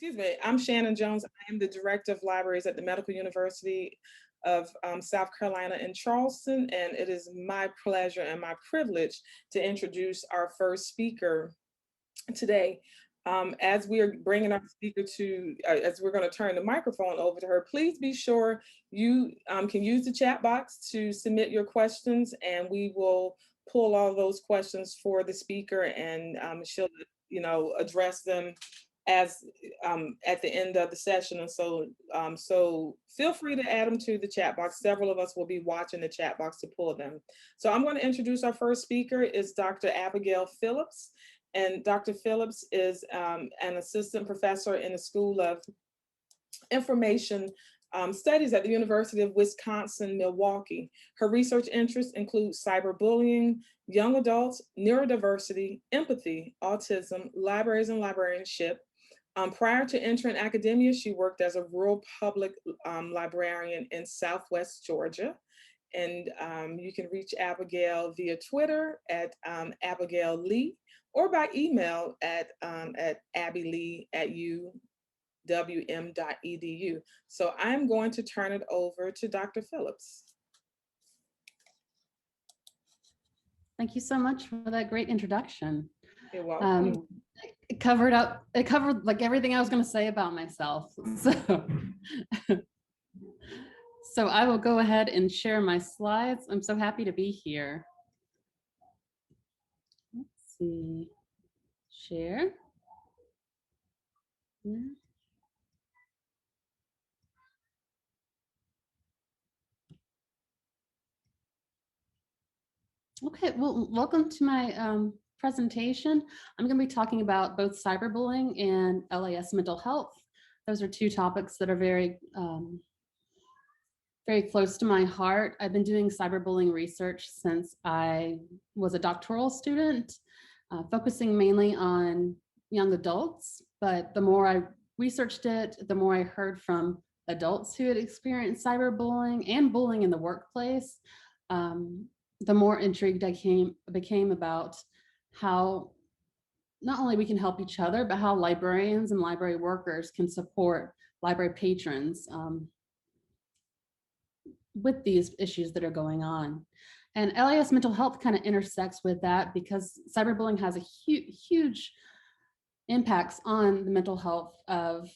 Excuse me, I'm Shannon Jones. I am the Director of Libraries at the Medical University of South Carolina in Charleston, and it is my pleasure and my privilege to introduce our first speaker today. As we are bringing our speaker to, as we're going to turn the microphone over to her, please be sure you can use the chat box to submit your questions, and we will pull all those questions for the speaker, and she'll, address them as at the end of the session. And so feel free to add them to the chat box. Several of us will be watching the chat box to pull them. So I'm going to introduce our first speaker is Dr. Abigail Phillips. And Dr. Phillips is an assistant professor in the School of Information Studies at the University of Wisconsin-Milwaukee. Her research interests include cyberbullying, young adults, neurodiversity, empathy, autism, libraries and librarianship. Prior to entering academia, she worked as a rural public librarian in Southwest Georgia. And you can reach Abigail via Twitter at Abigail Lee, or by email at ablee@uwm.edu. So I'm going to turn it over to Dr. Phillips. Thank you so much for that great introduction. You're welcome. It covered like everything I was going to say about myself. So I will go ahead and share my slides. I'm so happy to be here. Let's see, share. Yeah. Okay, well, welcome to my presentation. I'm going to be talking about both cyberbullying and LAS mental health. Those are two topics that are very close to my heart. I've been doing cyberbullying research since I was a doctoral student, focusing mainly on young adults. But the more I researched it, the more I heard from adults who had experienced cyberbullying and bullying in the workplace, the more intrigued I became about how not only we can help each other, but how librarians and library workers can support library patrons with these issues that are going on. And LAS mental health kind of intersects with that because cyberbullying has a huge impacts on the mental health of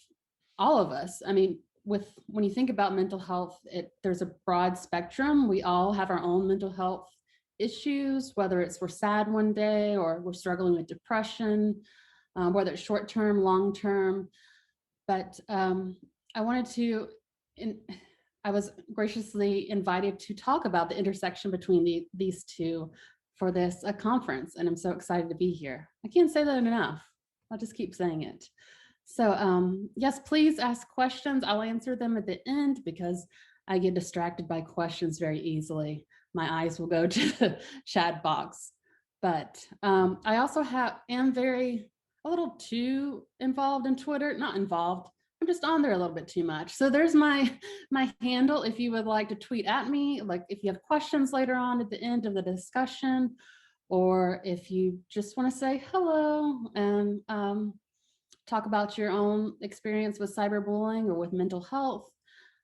all of us. I mean, when you think about mental health, there's a broad spectrum. We all have our own mental health issues, whether it's we're sad one day or we're struggling with depression, whether it's short-term, long-term. But I was graciously invited to talk about the intersection between these two for this conference, and I'm so excited to be here. I can't say that enough. I'll just keep saying it. So yes, please ask questions. I'll answer them at the end because I get distracted by questions very easily. My eyes will go to the chat box. But I also am a little too involved in Twitter, not involved. I'm just on there a little bit too much. So there's my handle if you would like to tweet at me, like if you have questions later on at the end of the discussion, or if you just want to say hello and talk about your own experience with cyberbullying or with mental health.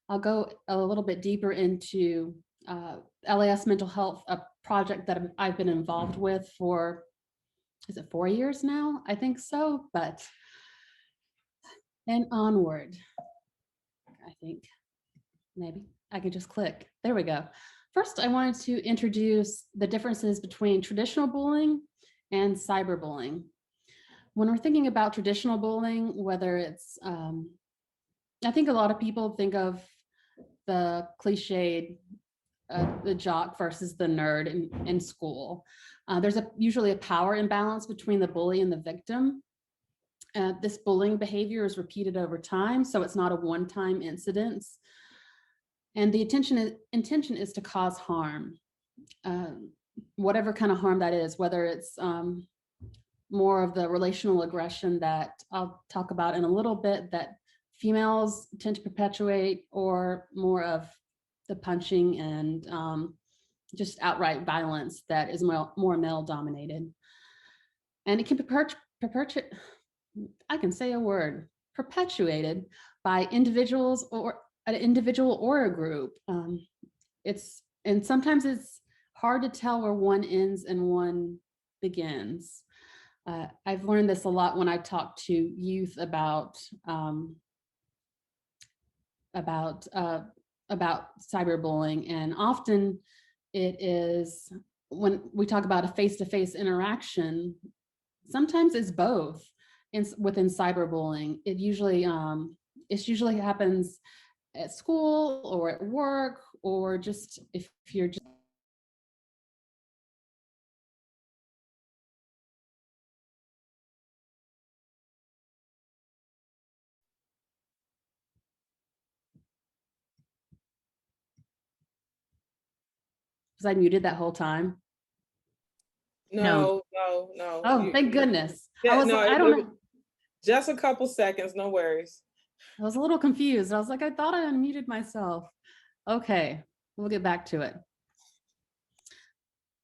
I'll go a little bit deeper into LAS mental health, a project that I've been involved with for, is it 4 years now? I think so, and onward. I think maybe I could just click. There we go. First, I wanted to introduce the differences between traditional bullying and cyberbullying. When we're thinking about traditional bullying, whether it's, I think a lot of people think of the cliched, the jock versus the nerd in school. There's usually a power imbalance between the bully and the victim. This bullying behavior is repeated over time, so it's not a one-time incident. And the intention is to cause harm, whatever kind of harm that is, whether it's more of the relational aggression that I'll talk about in a little bit that females tend to perpetuate, or more of the punching and just outright violence that is more male dominated. And it can perpetuate, I can say a word, perpetuated by individuals or an individual or a group. And sometimes it's hard to tell where one ends and one begins. I've learned this a lot when I talk to youth about cyberbullying, and often it is when we talk about a face-to-face interaction. Sometimes it's both. Within cyberbullying, it usually happens at school or at work, or just if you're just was I muted that whole time? No, no, no. Oh, thank goodness. Yeah, no, I don't know. Just a couple seconds, no worries. I was a little confused. I was like, I thought I unmuted myself. Okay, we'll get back to it.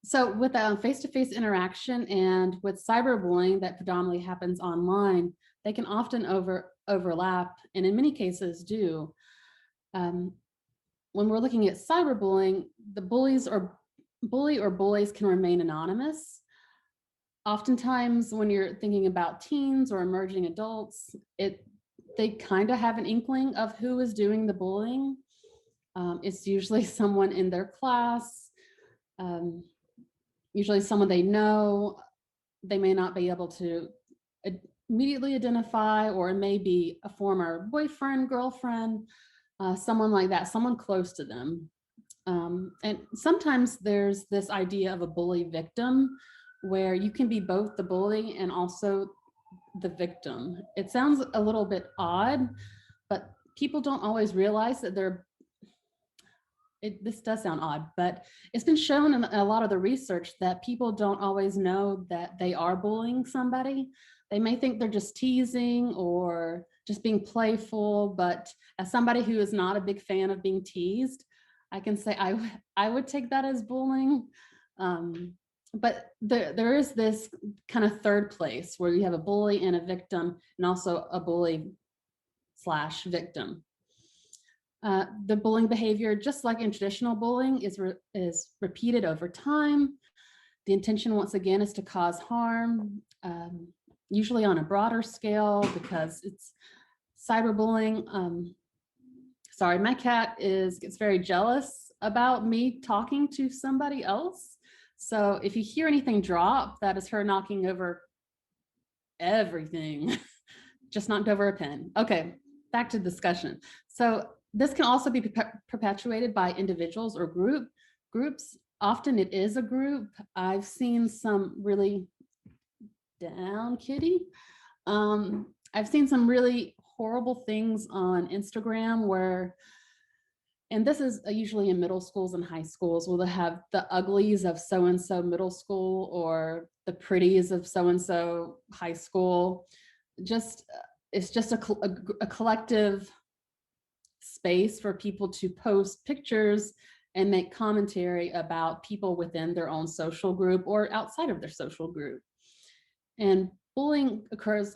So with face-to-face interaction and with cyberbullying that predominantly happens online, they can often overlap, and in many cases do. When we're looking at cyberbullying, the bully or bullies can remain anonymous. Oftentimes, when you're thinking about teens or emerging adults, they kind of have an inkling of who is doing the bullying. It's usually someone in their class, usually someone they know. They may not be able to immediately identify, or it may be a former boyfriend, girlfriend, someone like that, someone close to them. And sometimes there's this idea of a bully victim, where you can be both the bully and also the victim. It sounds a little bit odd, but people don't always realize that this does sound odd, but it's been shown in a lot of the research that people don't always know that they are bullying somebody. They may think they're just teasing or just being playful, but as somebody who is not a big fan of being teased, I can say I would take that as bullying. But there is this kind of third place where you have a bully and a victim, and also a bully / victim. The bullying behavior, just like in traditional bullying, is repeated over time. The intention, once again, is to cause harm, usually on a broader scale, because it's cyberbullying. Sorry, my cat gets very jealous about me talking to somebody else. So if you hear anything drop, that is her knocking over everything. Just knocked over a pen. Okay, back to discussion. So this can also be perpetuated by individuals or groups. Often it is a group. I've seen some really down kitty. I've seen some really horrible things on Instagram where, and this is usually in middle schools and high schools, where they have the uglies of so-and-so middle school or the pretties of so-and-so high school. It's just a collective space for people to post pictures and make commentary about people within their own social group or outside of their social group. And bullying occurs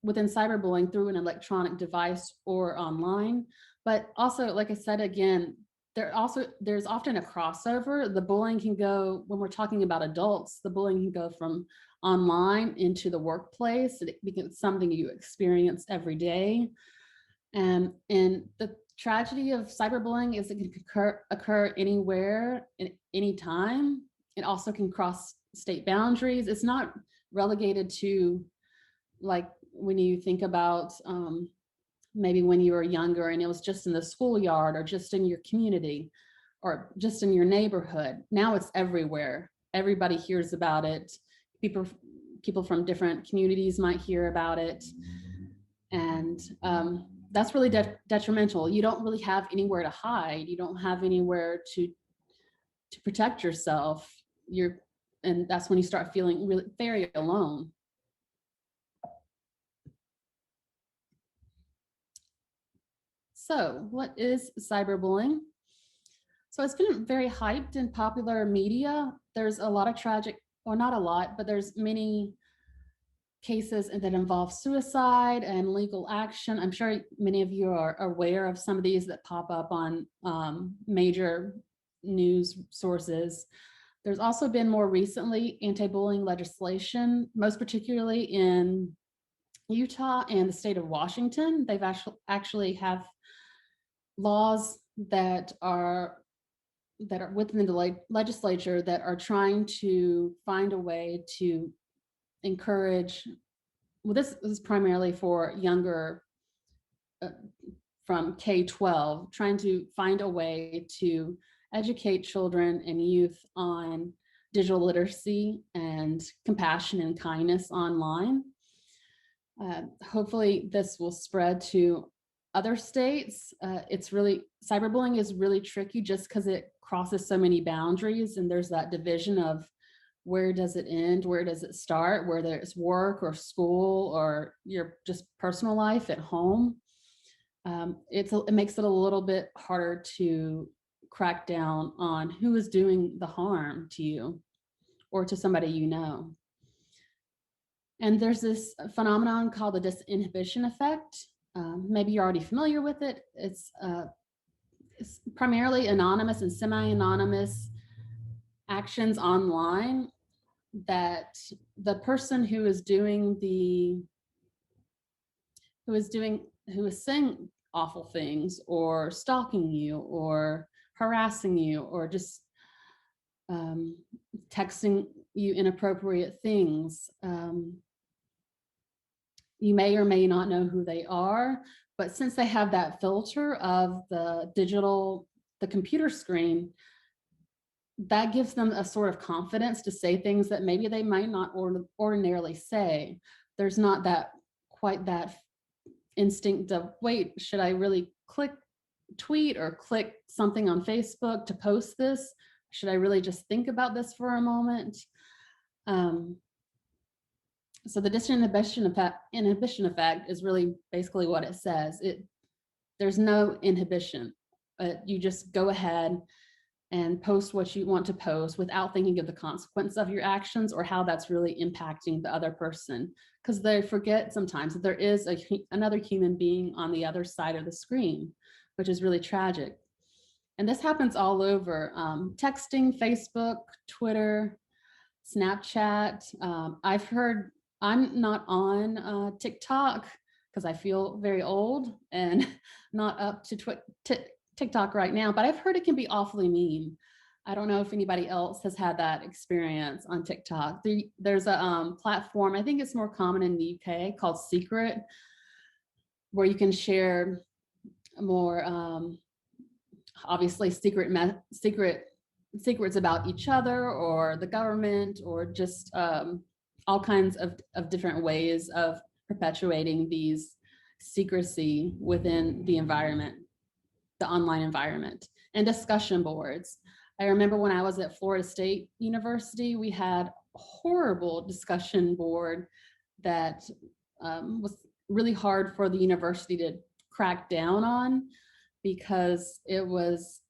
within cyberbullying through an electronic device or online. But also, like I said, again, there's often a crossover. The bullying can go, when we're talking about adults, the bullying can go from online into the workplace. It becomes something you experience every day. And the tragedy of cyberbullying is it can occur anywhere, at any time. It also can cross state boundaries. It's not relegated to, like, when you think about maybe when you were younger and it was just in the schoolyard or just in your community or just in your neighborhood. Now it's everywhere. Everybody hears about it. People from different communities might hear about it. And that's really detrimental. You don't really have anywhere to hide. You don't have anywhere to protect yourself. And that's when you start feeling really very alone. So what is cyberbullying? So it's been very hyped in popular media. There's a lot of tragic, or not a lot, but there's many cases that involve suicide and legal action. I'm sure many of you are aware of some of these that pop up on major news sources. There's also been more recently anti-bullying legislation, most particularly in Utah and the state of Washington. They've actually have laws that are within the legislature that are trying to find a way to encourage, well, this is primarily for younger from K-12, trying to find a way to educate children and youth on digital literacy and compassion and kindness online. Hopefully this will spread to other states. Cyberbullying is really tricky just because it crosses so many boundaries, and there's that division of where does it end, where does it start, whether it's work or school or your just personal life at home. It makes it a little bit harder to crack down on who is doing the harm to you or to somebody you know. And there's this phenomenon called the disinhibition effect. Maybe you're already familiar with it. It's primarily anonymous and semi-anonymous actions online that the person who is saying awful things or stalking you or harassing you or just texting you inappropriate things. You may or may not know who they are, but since they have that filter of the computer screen, that gives them a sort of confidence to say things that maybe they might not ordinarily say. There's not quite that instinct of, wait, should I really tweet or click something on Facebook to post this? Should I really just think about this for a moment? So the disinhibition effect is really basically what it says. There's no inhibition. You just go ahead and post what you want to post without thinking of the consequence of your actions or how that's really impacting the other person. Because they forget sometimes that there is another human being on the other side of the screen, which is really tragic. And this happens all over, texting, Facebook, Twitter, Snapchat. I'm not on TikTok because I feel very old and not up to TikTok right now, but I've heard it can be awfully mean. I don't know if anybody else has had that experience on TikTok. There's a platform, I think it's more common in the UK, called Secret, where you can share more obviously secrets about each other or the government or just all kinds of different ways of perpetuating these secrecy within the environment, the online environment, and discussion boards. I remember when I was at Florida State University, we had a horrible discussion board that was really hard for the university to crack down on because it was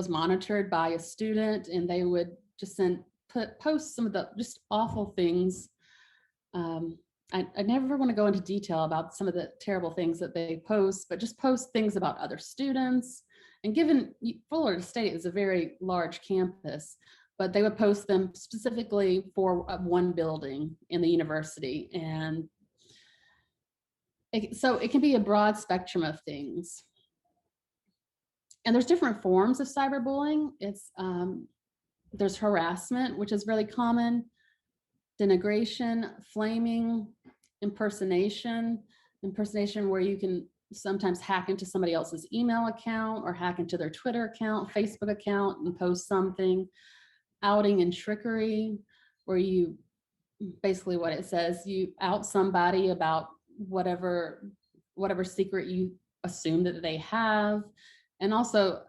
monitored by a student, and they would just post some of the just awful things. I never want to go into detail about some of the terrible things that they post, but just post things about other students. And given Florida State is a very large campus, but they would post them specifically for one building in the university. And so it can be a broad spectrum of things. And there's different forms of cyberbullying. There's harassment, which is really common, denigration, flaming, impersonation where you can sometimes hack into somebody else's email account or hack into their Twitter account, Facebook account, and post something, outing and trickery, where you basically what it says, you out somebody about whatever secret you assume that they have. And also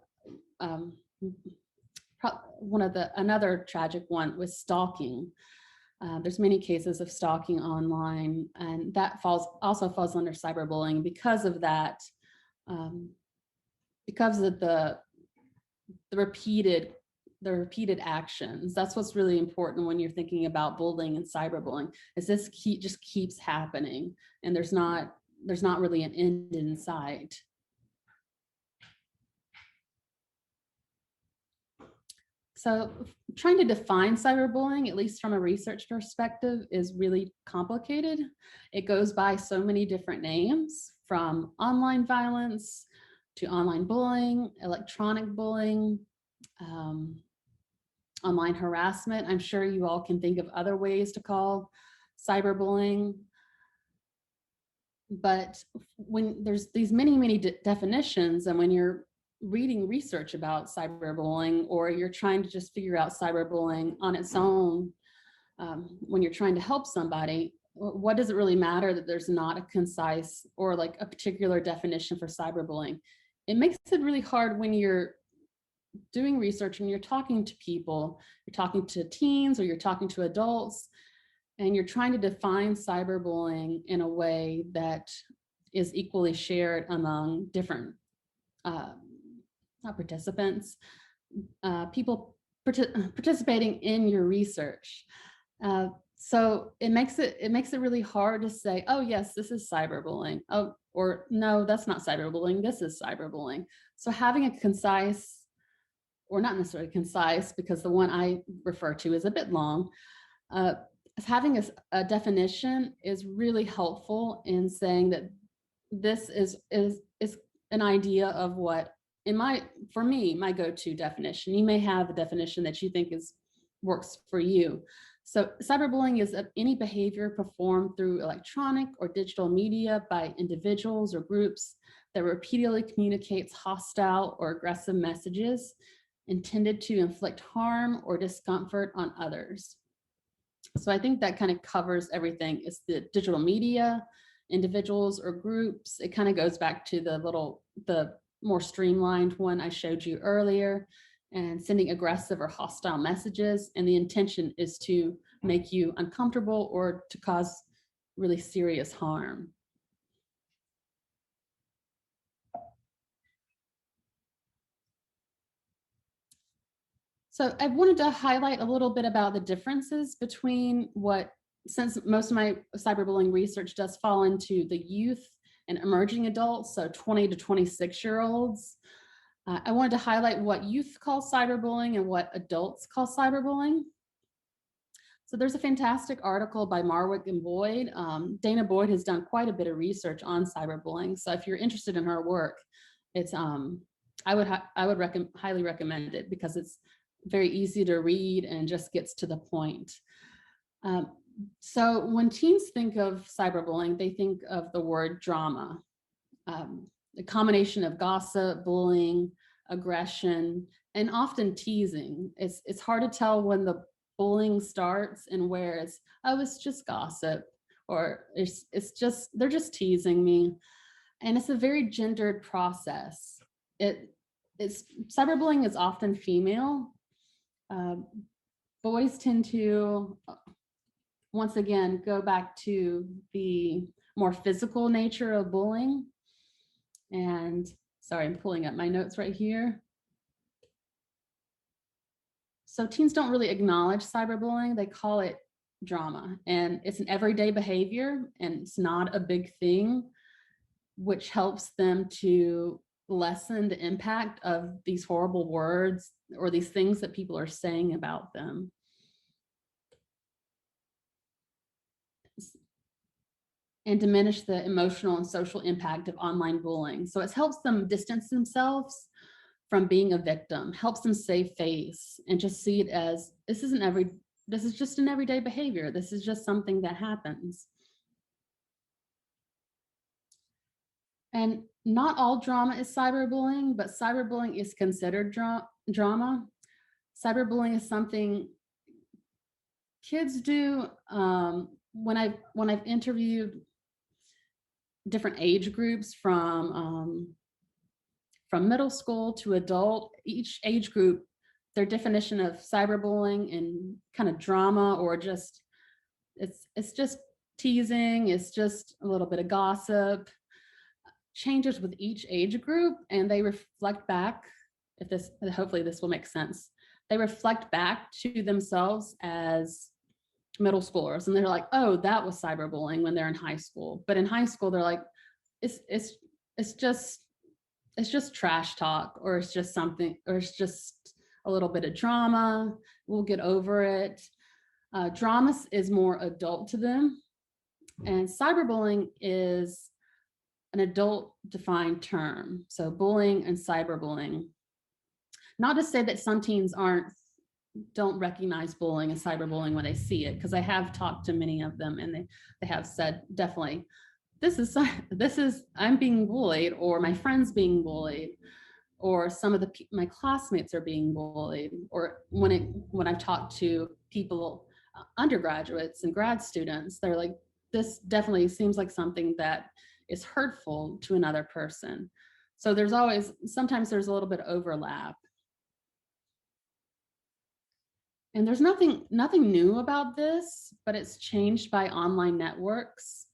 another tragic one was stalking. There's many cases of stalking online, and that also falls under cyberbullying because of that, because of the repeated the repeated actions. That's what's really important when you're thinking about bullying and cyberbullying, is this just keeps happening, and there's not really an end in sight. So trying to define cyberbullying, at least from a research perspective, is really complicated. It goes by so many different names, from online violence to online bullying, electronic bullying, online harassment. I'm sure you all can think of other ways to call cyberbullying. But when there's these many definitions, and when you're reading research about cyberbullying, or you're trying to just figure out cyberbullying on its own, when you're trying to help somebody, what does it really matter that there's not a concise or like a particular definition for cyberbullying? It makes it really hard when you're doing research and you're talking to people, you're talking to teens or you're talking to adults, and you're trying to define cyberbullying in a way that is equally shared among different participants, people participating in your research. So it makes it really hard to say, oh yes, this is cyberbullying. Oh, or no, that's not cyberbullying, this is cyberbullying. So having a concise, or not necessarily concise, because the one I refer to is a bit long, having a definition is really helpful in saying that this is an idea of what, for me, my go-to definition. You may have a definition that you think works for you. So cyberbullying is any behavior performed through electronic or digital media by individuals or groups that repeatedly communicates hostile or aggressive messages intended to inflict harm or discomfort on others. So I think that kind of covers everything. It's the digital media, individuals or groups. It kind of goes back to the more streamlined one I showed you earlier, and sending aggressive or hostile messages. And the intention is to make you uncomfortable or to cause really serious harm. So I wanted to highlight a little bit about the differences between since most of my cyberbullying research does fall into the youth and emerging adults, so 20 to 26-year-olds. I wanted to highlight what youth call cyberbullying and what adults call cyberbullying. So there's a fantastic article by Marwick and Boyd. Dana Boyd has done quite a bit of research on cyberbullying. So if you're interested in her work, it's I would highly recommend it, because it's very easy to read and just gets to the point. So when teens think of cyberbullying, they think of the word drama, a combination of gossip, bullying, aggression, and often teasing. It's hard to tell when the bullying starts and where it's just gossip, or they're just teasing me. And it's a very gendered process. Cyberbullying is often female. Boys tend to, once again, go back to the more physical nature of bullying. And sorry, I'm pulling up my notes right here. So teens don't really acknowledge cyberbullying. They call it drama, and it's an everyday behavior, and it's not a big thing, which helps them to lessen the impact of these horrible words or these things that people are saying about them. And diminish the emotional and social impact of online bullying. So it helps them distance themselves from being a victim, helps them save face and just see it as, this is just an everyday behavior. This is just something that happens. And not all drama is cyberbullying, but cyberbullying is considered drama. Cyberbullying is something kids do. When I've interviewed different age groups from middle school to adult, each age group, their definition of cyberbullying and kind of drama, or just it's just teasing, it's just a little bit of gossip, changes with each age group, and they reflect back. Hopefully this will make sense. they reflect back to themselves as middle schoolers, and they're like, oh, that was cyberbullying when they're in high school. But in high school, they're like, it's just trash talk, or it's just something, or it's just a little bit of drama. We'll get over it. Drama is more adult to them, and cyberbullying is an adult defined term. So bullying and cyberbullying. Not to say that some teens don't recognize bullying and cyberbullying when they see it, because I have talked to many of them, and they have said, definitely, this is I'm being bullied, or my friend's being bullied, or some of my classmates are being bullied. Or when I've talked to people, undergraduates and grad students, they're like, this definitely seems like something that is hurtful to another person. So sometimes there's a little bit of overlap. And there's nothing new about this, but it's changed by online networks.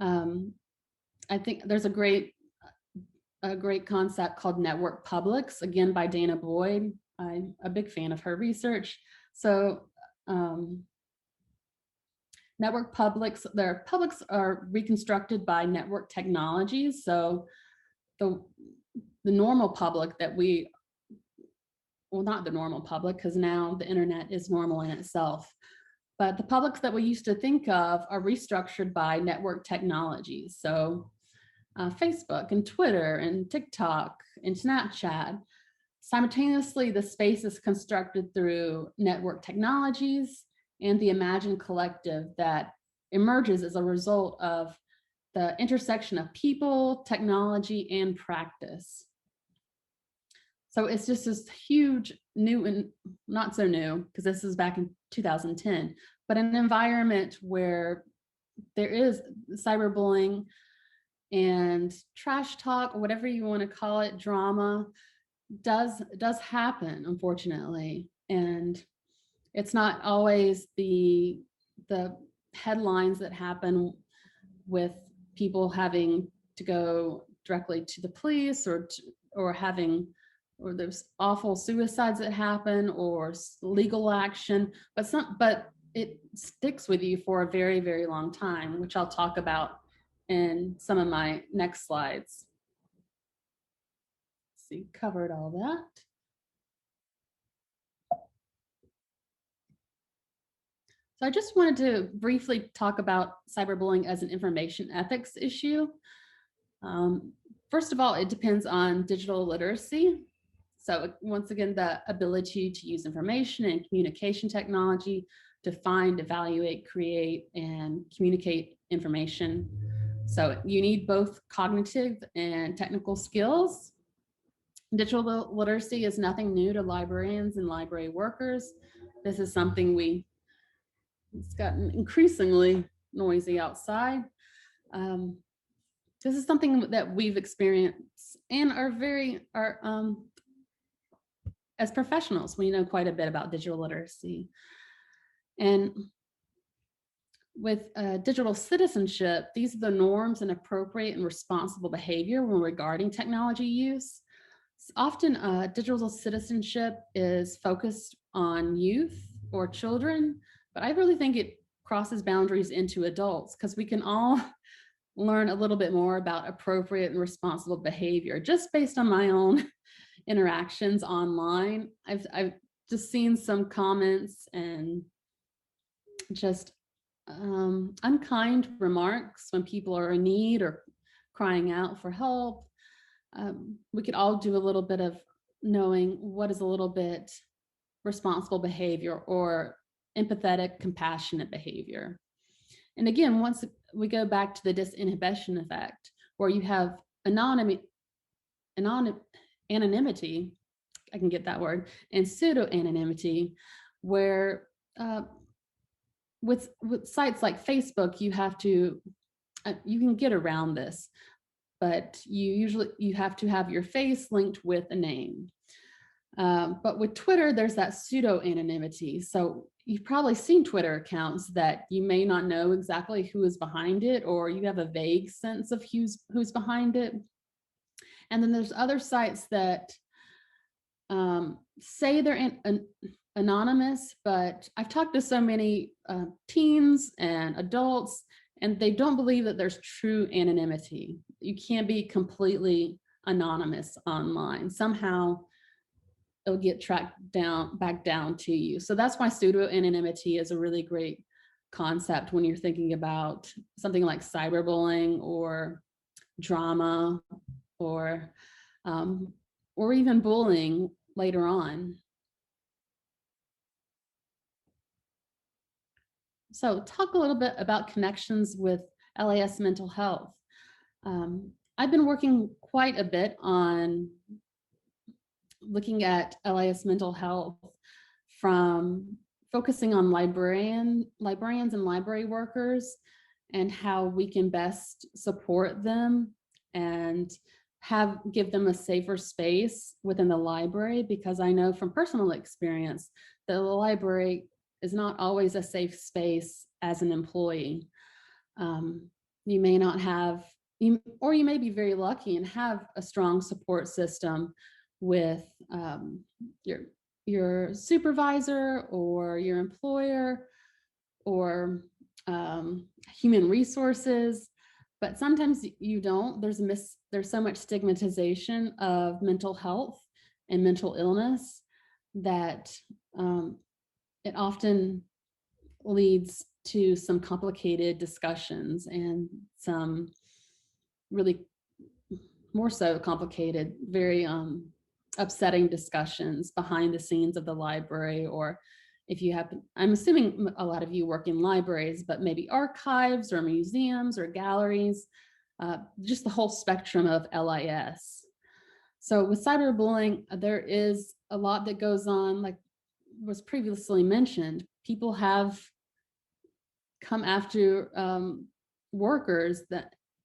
I think there's a great concept called network publics, again, by Dana Boyd. I'm a big fan of her research. So network publics, their publics are reconstructed by network technologies. So the normal public that well, not the normal public, because now the internet is normal in itself, but the publics that we used to think of are restructured by network technologies. So Facebook and Twitter and TikTok and Snapchat. Simultaneously, the space is constructed through network technologies and the imagined collective that emerges as a result of the intersection of people, technology, and practice. So it's just this huge, new and not so new, because this is back in 2010, but an environment where there is cyberbullying and trash talk, or whatever you want to call it, drama does happen, unfortunately. And it's not always the headlines that happen with people having to go directly to the police, or there's awful suicides that happen, or legal action, but it sticks with you for a very, very long time, which I'll talk about in some of my next slides. Let's see, covered all that. So I just wanted to briefly talk about cyberbullying as an information ethics issue. First of all, it depends on digital literacy. So once again, the ability to use information and communication technology to find, evaluate, create, and communicate information. So you need both cognitive and technical skills. Digital literacy is nothing new to librarians and library workers. This is something it's gotten increasingly noisy outside. This is something that we've experienced and as professionals, we know quite a bit about digital literacy. And with digital citizenship, these are the norms and appropriate and responsible behavior when regarding technology use. Often digital citizenship is focused on youth or children, but I really think it crosses boundaries into adults, because we can all learn a little bit more about appropriate and responsible behavior just based on my own interactions online. I've just seen some comments and just unkind remarks when people are in need or crying out for help. We could all do a little bit of knowing what is a little bit responsible behavior or empathetic, compassionate behavior. And again, once we go back to the disinhibition effect, where you have anonymity, I can get that word, and pseudo-anonymity, where with sites like Facebook, you can get around this, but you have to have your face linked with a name. But with Twitter, there's that pseudo-anonymity. So you've probably seen Twitter accounts that you may not know exactly who is behind it, or you have a vague sense of who's behind it. And then there's other sites that say they're anonymous, but I've talked to so many teens and adults, and they don't believe that there's true anonymity. You can't be completely anonymous online. Somehow it'll get tracked down, back down to you. So that's why pseudo anonymity is a really great concept when you're thinking about something like cyberbullying or drama or even bullying later on. So talk a little bit about connections with LAS mental health. I've been working quite a bit on looking at LAS mental health from focusing on librarians and library workers and how we can best support them and give them a safer space within the library, because I know from personal experience that the library is not always a safe space as an employee. You may not have, or you may be very lucky and have a strong support system with your supervisor or your employer or human resources, but sometimes you don't. There's so much stigmatization of mental health and mental illness that it often leads to some complicated discussions and some really more so complicated, very upsetting discussions behind the scenes of the library. Or if you have, I'm assuming a lot of you work in libraries, but maybe archives or museums or galleries, just the whole spectrum of LIS. So with cyberbullying, there is a lot that goes on, like was previously mentioned. People have come after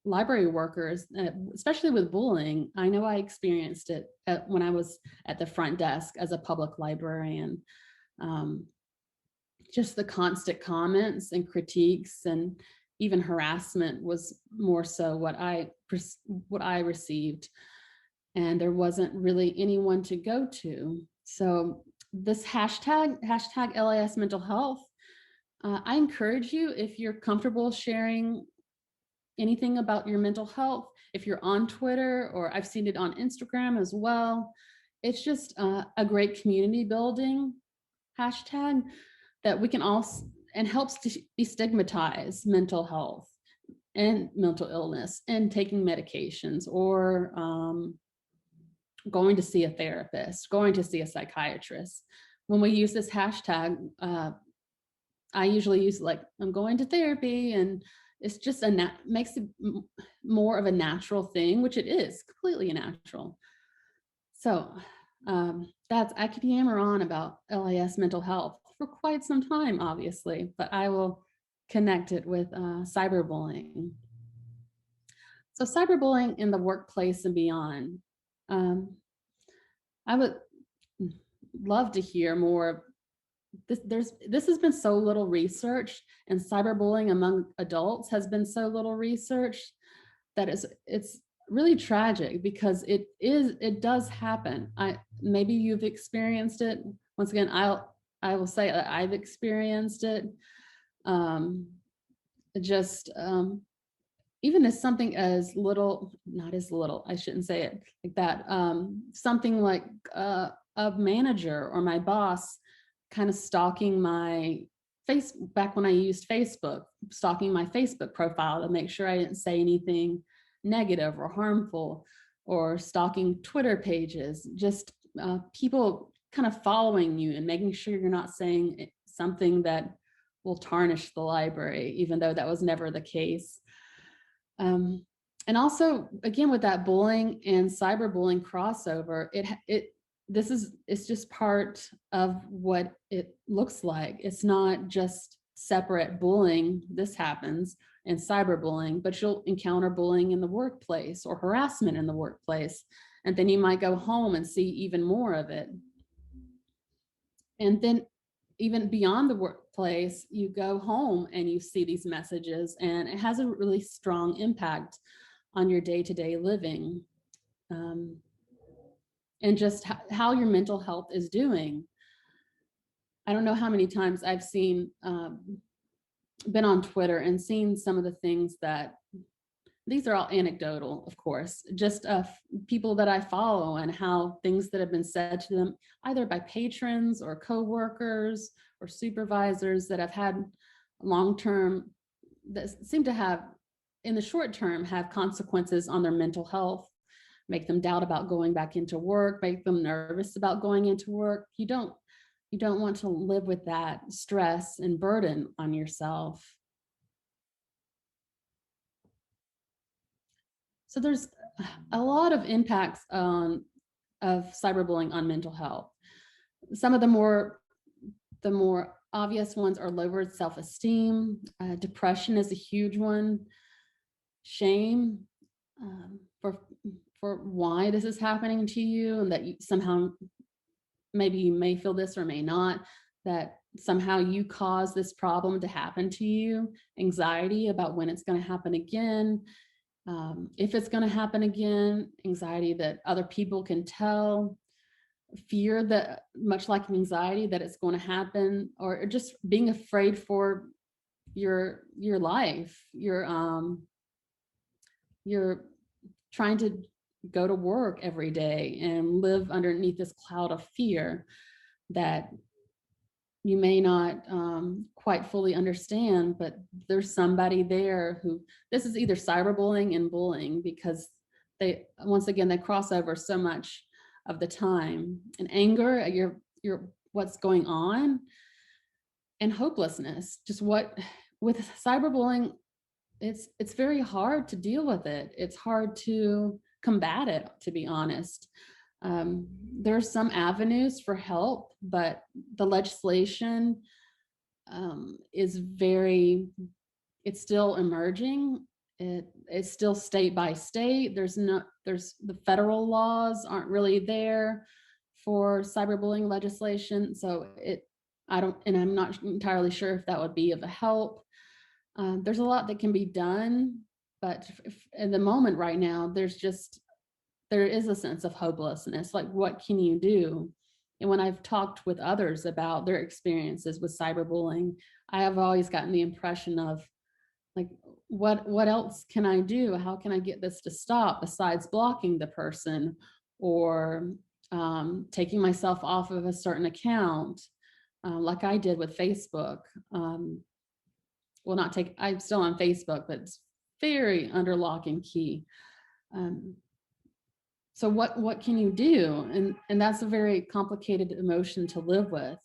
library workers, especially with bullying. I know I experienced it when I was at the front desk as a public librarian. Just the constant comments and critiques and even harassment was more so what I received. And there wasn't really anyone to go to. So this hashtag LAS mental health, I encourage you, if you're comfortable sharing anything about your mental health, if you're on Twitter, or I've seen it on Instagram as well, it's just a great community building hashtag that we can all, and helps to destigmatize mental health and mental illness and taking medications or going to see a therapist, going to see a psychiatrist. When we use this hashtag, I usually use like, I'm going to therapy, and it's just makes it more of a natural thing, which it is completely natural. So I could yammer on about LIS mental health for quite some time, obviously, but I will connect it with cyberbullying. So cyberbullying in the workplace and beyond. I would love to hear more. This has been so little researched, and cyberbullying among adults has been so little researched that it's really tragic, because it does happen. Maybe you've experienced it. Once again, I will say that I've experienced it. Even as something as little, not as little, I shouldn't say it like that. Something like a manager or my boss kind of stalking my back when I used Facebook, stalking my Facebook profile to make sure I didn't say anything negative or harmful, or stalking Twitter pages, just people kind of following you and making sure you're not saying something that will tarnish the library, even though that was never the case. And also, again, with that bullying and cyberbullying crossover, it's just part of what it looks like. It's not just separate bullying. This happens in cyberbullying, but you'll encounter bullying in the workplace or harassment in the workplace. And then you might go home and see even more of it. And then even beyond the workplace, you go home and you see these messages, and it has a really strong impact on your day-to-day living. and just how your mental health is doing. I don't know how many times I've seen, been on Twitter and seen some of the things that, these are all anecdotal, of course, just people that I follow and how things that have been said to them, either by patrons or coworkers or supervisors that have had long-term, that seem to have, in the short term, have consequences on their mental health, make them doubt about going back into work, make them nervous about going into work. You don't want to live with that stress and burden on yourself. So there's a lot of impacts of cyberbullying on mental health. Some of the more obvious ones are lowered self-esteem. Depression is a huge one. Shame for why this is happening to you, and that you somehow, maybe you may feel this or may not, that somehow you caused this problem to happen to you. Anxiety about when it's going to happen again. If it's going to happen again, anxiety that other people can tell, fear that, much like anxiety, that it's going to happen, or just being afraid for your life. You're trying to go to work every day and live underneath this cloud of fear that you may not quite fully understand, but there's somebody there who, this is either cyberbullying and bullying, because they, once again, they cross over so much of the time. And anger at your what's going on, and hopelessness. Just what, with cyberbullying, it's very hard to deal with it. It's hard to combat it, to be honest. There's some avenues for help, but the legislation is it's still emerging. It's still state by state. The federal laws aren't really there for cyberbullying legislation. So I'm not entirely sure if that would be of a help. There's a lot that can be done, but in the moment right now, there is a sense of hopelessness. Like, what can you do? And when I've talked with others about their experiences with cyberbullying, I have always gotten the impression of, like, what else can I do? How can I get this to stop besides blocking the person or taking myself off of a certain account, like I did with Facebook. I'm still on Facebook, but it's very under lock and key. So what can you do? And that's a very complicated emotion to live with.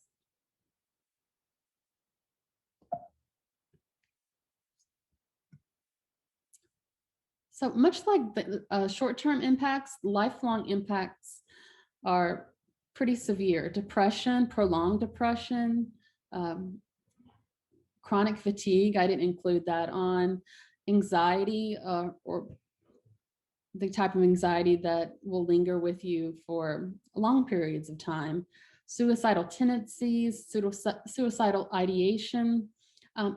So much like the short-term impacts, lifelong impacts are pretty severe. Depression, prolonged depression, chronic fatigue, I didn't include that on, anxiety, or the type of anxiety that will linger with you for long periods of time, suicidal tendencies, suicidal ideation.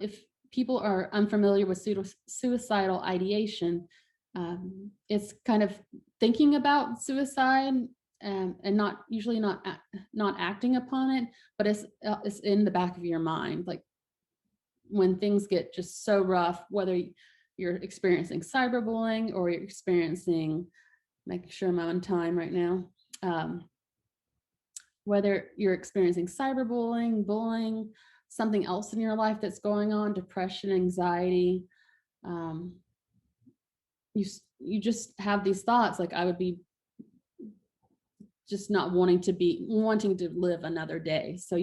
If people are unfamiliar with suicidal ideation, it's kind of thinking about suicide and usually not acting upon it, but it's in the back of your mind. Like, when things get just so rough, whether you're experiencing cyberbullying or you're experiencing, making sure I'm on time right now, whether you're experiencing cyberbullying, bullying, something else in your life that's going on, depression, anxiety, you just have these thoughts like, I would be just not wanting to live another day. So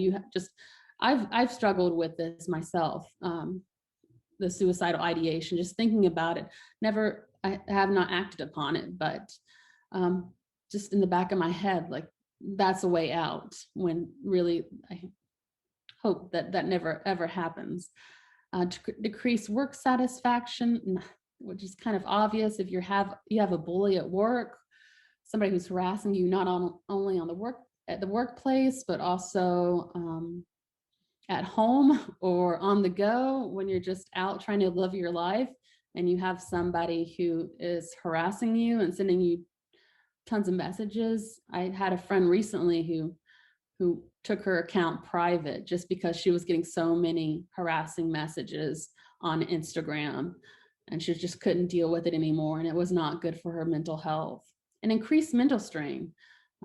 I've struggled with this myself, the suicidal ideation, just thinking about it. I have not acted upon it, but just in the back of my head, like, that's a way out, when really I hope that never ever happens. Decrease work satisfaction, which is kind of obvious if you have a bully at work, somebody who's harassing you, not only at the workplace, but also at home or on the go, when you're just out trying to live your life and you have somebody who is harassing you and sending you tons of messages. I had a friend recently who took her account private just because she was getting so many harassing messages on Instagram, and she just couldn't deal with it anymore, and it was not good for her mental health and increased mental strain.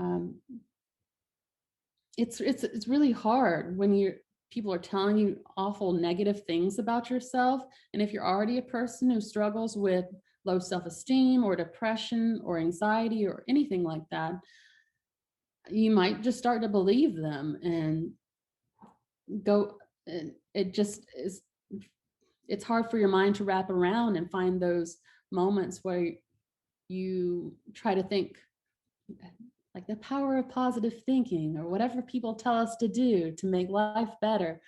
Um, it's really hard when people are telling you awful negative things about yourself, and if you're already a person who struggles with low self-esteem or depression or anxiety or anything like that, you might just start to believe them and go, and it just is, it's hard for your mind to wrap around and find those moments where you try to think like the power of positive thinking or whatever people tell us to do to make life better.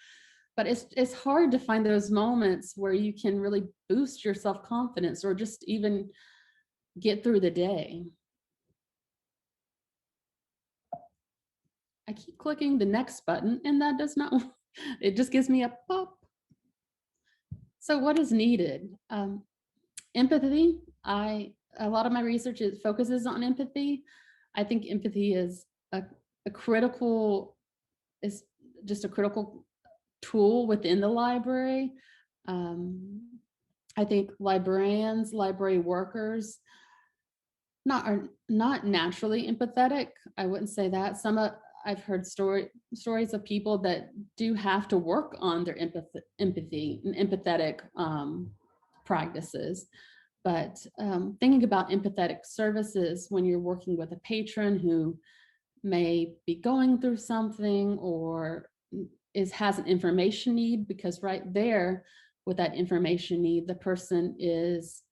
But it's hard to find those moments where you can really boost your self-confidence or just even get through the day. I keep clicking the next button and that does not, it just gives me a pop. So what is needed? Empathy. A lot of my research focuses on empathy. I think empathy is a critical, is just a critical tool within the library. I think librarians, library workers, are not naturally empathetic. I wouldn't say that. I've heard stories of people that do have to work on their empathy and empathetic practices. But thinking about empathetic services when you're working with a patron who may be going through something or has an information need, because right there with that information need, the person is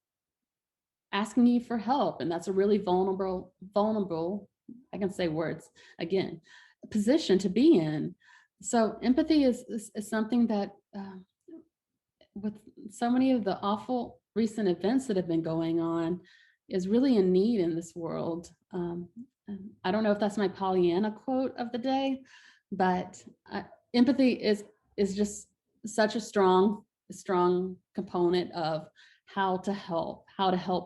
asking you for help, and that's a really vulnerable, I can say words again, position to be in. So empathy is something that with so many of the awful recent events that have been going on is really in need in this world. I don't know if that's my Pollyanna quote of the day, but empathy is just such a strong component of how to help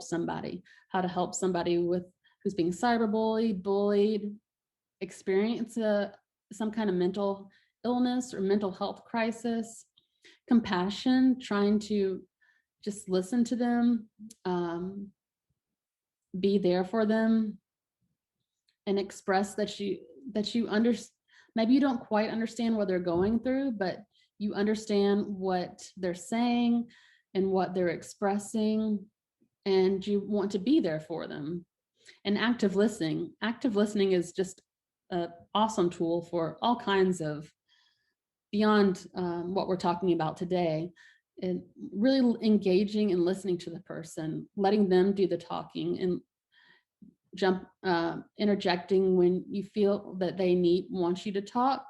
somebody with who's being cyberbullied, bullied, experience some kind of mental illness or mental health crisis. Compassion, trying to just listen to them, be there for them, and express that you understand. Maybe you don't quite understand what they're going through, but you understand what they're saying and what they're expressing, and you want to be there for them. And active listening is just an awesome tool for all kinds of, beyond what we're talking about today, and really engaging and listening to the person, letting them do the talking, and interjecting when you feel that they want you to talk.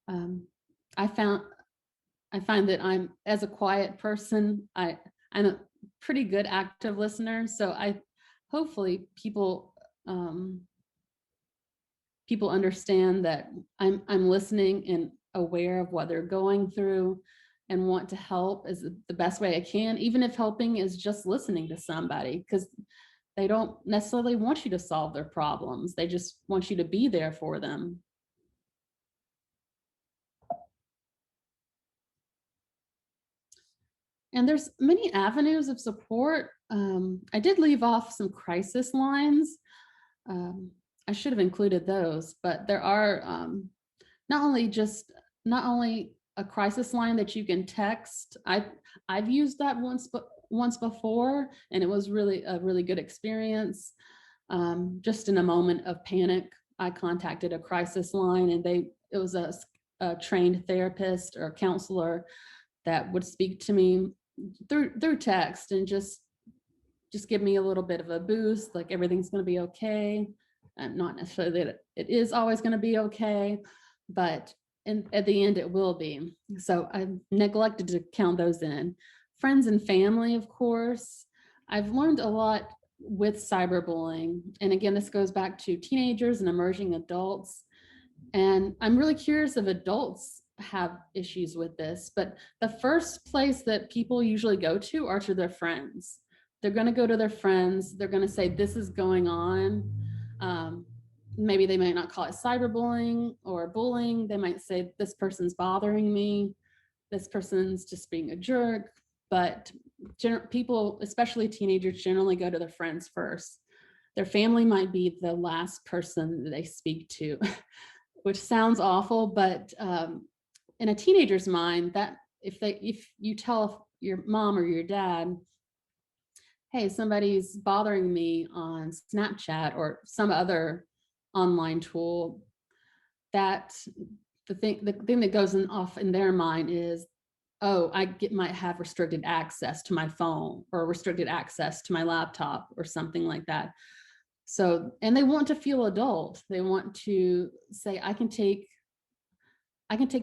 I find that I'm, as a quiet person, I'm a pretty good active listener. So hopefully people understand that I'm listening and aware of what they're going through and want to help is the best way I can, even if helping is just listening to somebody, because they don't necessarily want you to solve their problems. They just want you to be there for them. And there's many avenues of support. I did leave off some crisis lines. I should have included those, but there are not only a crisis line that you can text. I've used that once before, and it was really a really good experience. Just in a moment of panic, I contacted a crisis line, and it was a trained therapist or counselor that would speak to me through text and just give me a little bit of a boost, like everything's going to be okay. And not necessarily that it is always going to be okay, but at the end it will be. So I neglected to count those in. Friends and family, of course. I've learned a lot with cyberbullying. And again, this goes back to teenagers and emerging adults. And I'm really curious if adults have issues with this, but the first place that people usually go to are to their friends. They're going to go to their friends. They're going to say, this is going on. Maybe they might not call it cyberbullying or bullying. They might say, this person's bothering me. This person's just being a jerk. But people, especially teenagers, generally go to their friends first. Their family might be the last person that they speak to, which sounds awful, but in a teenager's mind, that if you tell your mom or your dad, hey, somebody's bothering me on Snapchat or some other online tool, that the thing that goes off in their mind is, oh, might have restricted access to my phone or restricted access to my laptop or something like that. So, and they want to feel adult. They want to say, I can take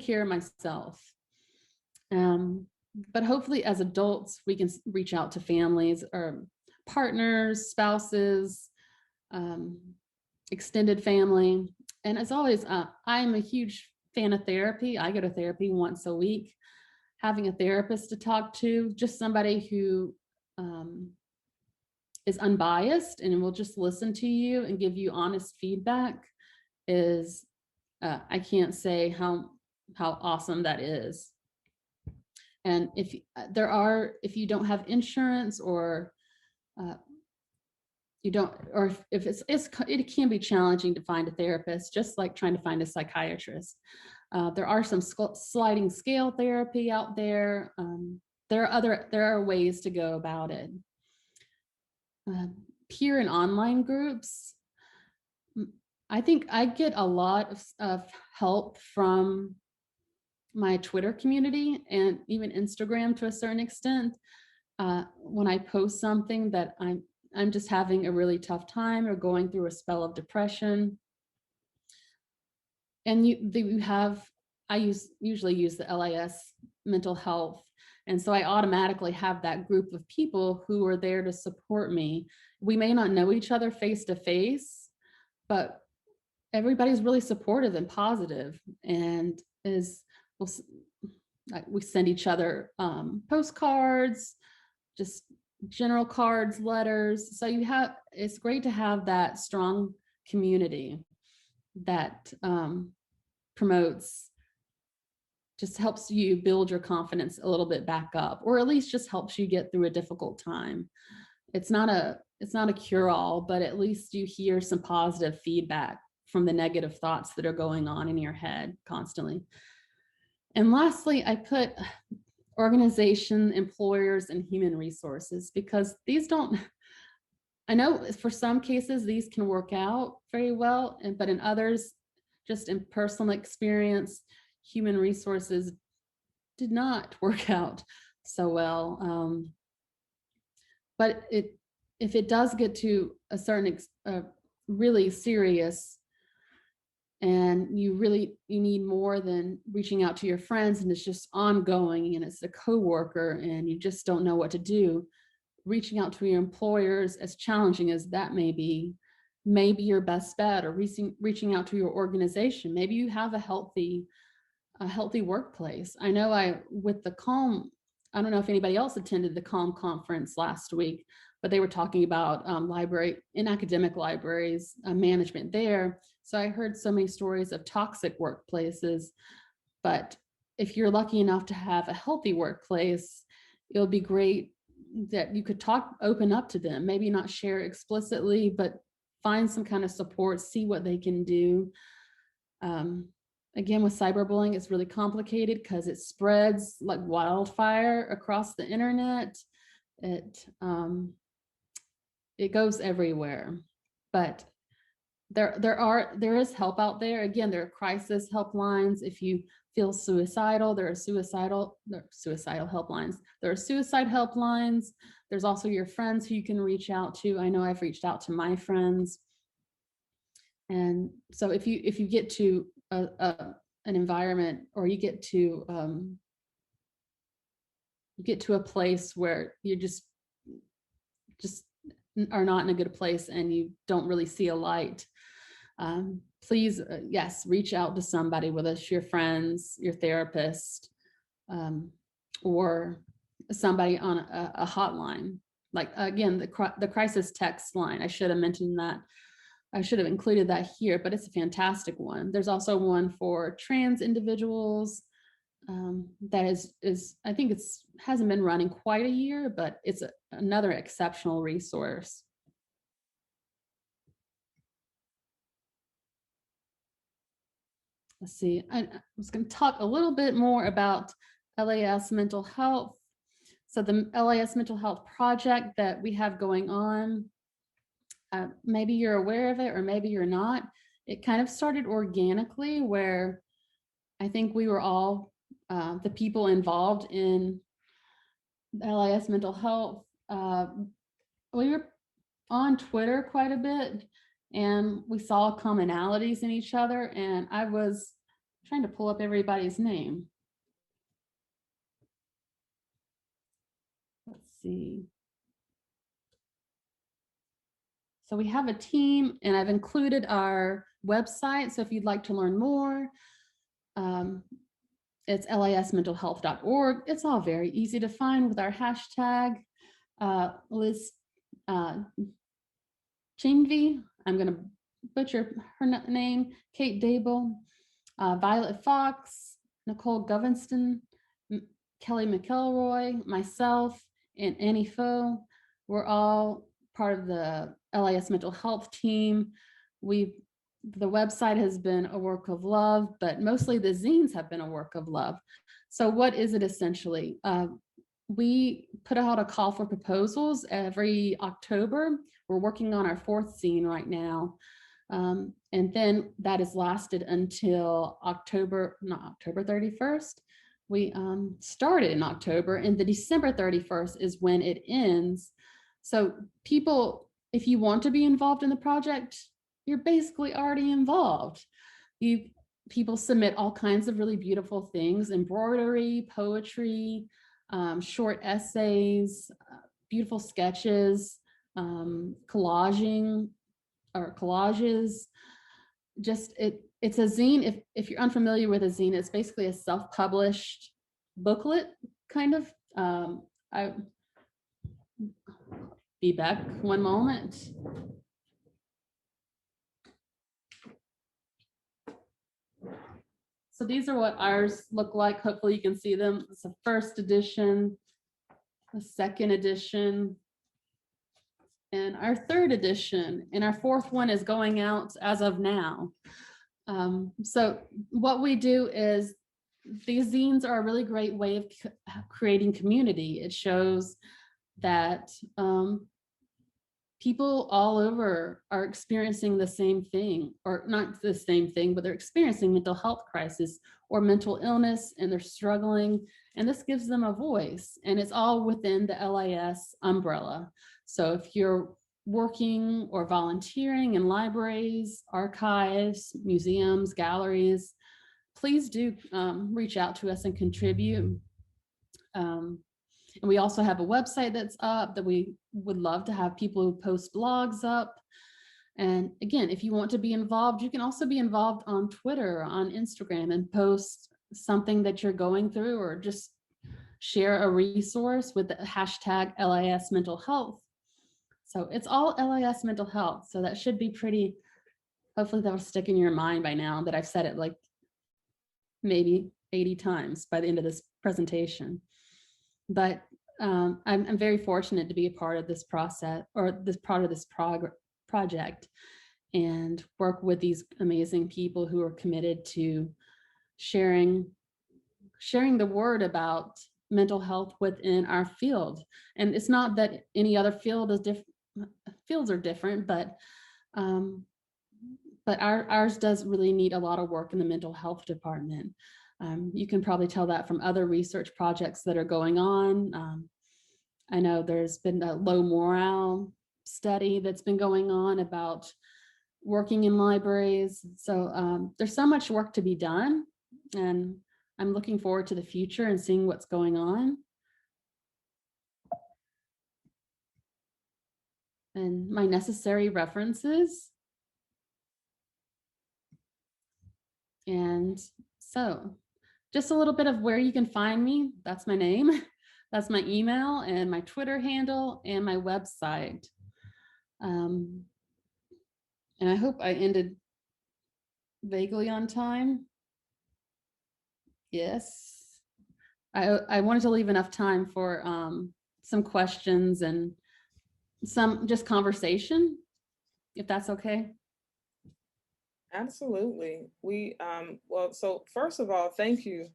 care of myself. But hopefully as adults, we can reach out to families or partners, spouses, extended family. And as always, I'm a huge fan of therapy. I go to therapy once a week. Having a therapist to talk to, just somebody who is unbiased and will just listen to you and give you honest feedback is, I can't say how awesome that is. And if you don't have insurance or you don't, or if it can be challenging to find a therapist, just like trying to find a psychiatrist. There are some sliding scale therapy out there. There are ways to go about it. Peer and online groups. I think I get a lot of help from my Twitter community and even Instagram to a certain extent. When I post something that I'm just having a really tough time or going through a spell of depression, and I usually use the LIS mental health. And so I automatically have that group of people who are there to support me. We may not know each other face to face, but everybody's really supportive and positive, and we send each other postcards, just general cards, letters. So it's great to have that strong community that just helps you build your confidence a little bit back up, or at least just helps you get through a difficult time. It's not a cure-all, but at least you hear some positive feedback from the negative thoughts that are going on in your head constantly. And lastly, I put organization, employers, and human resources, because I know for some cases these can work out very well, but in others, just in personal experience, human resources did not work out so well. But if it does get to a certain really serious, and you need more than reaching out to your friends, and it's just ongoing, and it's a coworker and you just don't know what to do, reaching out to your employers, as challenging as that may be your best bet. Or reaching out to your organization. Maybe you have a healthy workplace. I know with the Calm, I don't know if anybody else attended the Calm conference last week, but they were talking about academic libraries, management there. So I heard so many stories of toxic workplaces, but if you're lucky enough to have a healthy workplace, it'll be great that you could open up to them, maybe not share explicitly, but find some kind of support, see what they can do. Again, with cyberbullying, it's really complicated because it spreads like wildfire across the internet. It goes everywhere, but there is help out there. Again, there are crisis helplines. If you feel suicidal, there are suicidal helplines. There are suicide helplines. There's also your friends who you can reach out to. I know I've reached out to my friends. And so if you get to an environment, or you get to a place where you just are not in a good place and you don't really see a light, please, yes, reach out to somebody, whether it's your friends, your therapist, or somebody on a hotline. Like, again, the crisis text line, I should have mentioned that. I should have included that here, but it's a fantastic one. There's also one for trans individuals that is I think it's hasn't been running quite a year, but it's another exceptional resource. Let's see, I was going to talk a little bit more about LAS mental health. So the LAS mental health project that we have going on, maybe you're aware of it or maybe you're not. It kind of started organically where I think we were all the people involved in LAS mental health. We were on Twitter quite a bit and we saw commonalities in each other, and I was trying to pull up everybody's name. Let's see. So we have a team, and I've included our website. So if you'd like to learn more, it's lasmentalhealth.org. It's all very easy to find with our hashtag. Liz Chingvi, I'm going to butcher her name, Kate Dable, Violet Fox, Nicole Govinston, Kelly McElroy, myself, and Annie Foe. We're all part of the LAS mental health team. The website has been a work of love, but mostly the zines have been a work of love. So what is it essentially? We put out a call for proposals every October. We're working on our 4th zine right now. And then that is lasted until not October 31st. We started in October, and the December 31st is when it ends. So people, if you want to be involved in the project, you're basically already involved. People submit all kinds of really beautiful things: embroidery, poetry, short essays, beautiful sketches, collages. Just it's a zine. If you're unfamiliar with a zine, it's basically a self-published booklet, kind of. I be back one moment. So these are what ours look like. Hopefully you can see them. It's a 1st edition, a 2nd edition, and our 3rd edition, and our 4th one is going out as of now. So what we do is, these zines are a really great way of creating community. It shows that people all over are experiencing the same thing, or not the same thing, but they're experiencing mental health crisis or mental illness, and they're struggling, and this gives them a voice, and it's all within the LAS umbrella. So if you're working or volunteering in libraries, archives, museums, galleries, please do reach out to us and contribute. And we also have a website that's up that we would love to have people who post blogs up. And again, if you want to be involved, you can also be involved on Twitter, on Instagram, and post something that you're going through, or just share a resource with the hashtag LAS mental health. So it's all LAS mental health. So that should be pretty, hopefully that'll stick in your mind by now that I've said it like maybe 80 times by the end of this presentation. But I'm very fortunate to be a part of this process, or this part of this project, and work with these amazing people who are committed to sharing the word about mental health within our field. And it's not that any other field is different, fields are different, but ours does really need a lot of work in the mental health department. You can probably tell that from other research projects that are going on. I know there's been a low morale study that's been going on about working in libraries. So there's so much work to be done, and I'm looking forward to the future and seeing what's going on. And my necessary references. And so just a little bit of where you can find me. That's my name. That's my email and my Twitter handle and my website. And I hope I ended vaguely on time. Yes. I wanted to leave enough time for some questions and some just conversation, if that's okay. Absolutely. Well, so first of all, thank you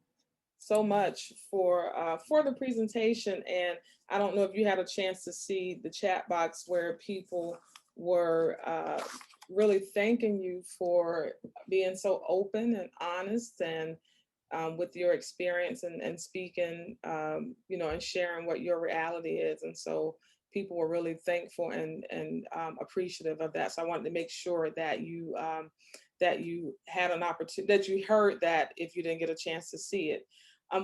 so much for the presentation. And I don't know if you had a chance to see the chat box where people were really thanking you for being so open and honest and with your experience and speaking, and sharing what your reality is. And so people were really thankful and appreciative of that. So I wanted to make sure that you had an opportunity, that you heard that if you didn't get a chance to see it.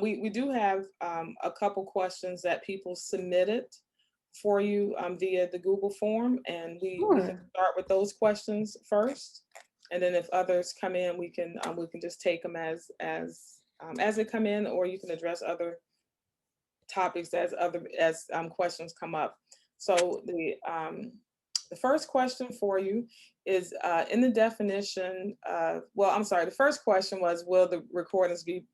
We do have a couple questions that people submitted for you via the Google form, and we can Sure. start with those questions first, and then if others come in, we can just take them as they come in, or you can address other topics as questions come up. So the first question for you is in the definition. Well, I'm sorry. The first question was, will the recordings be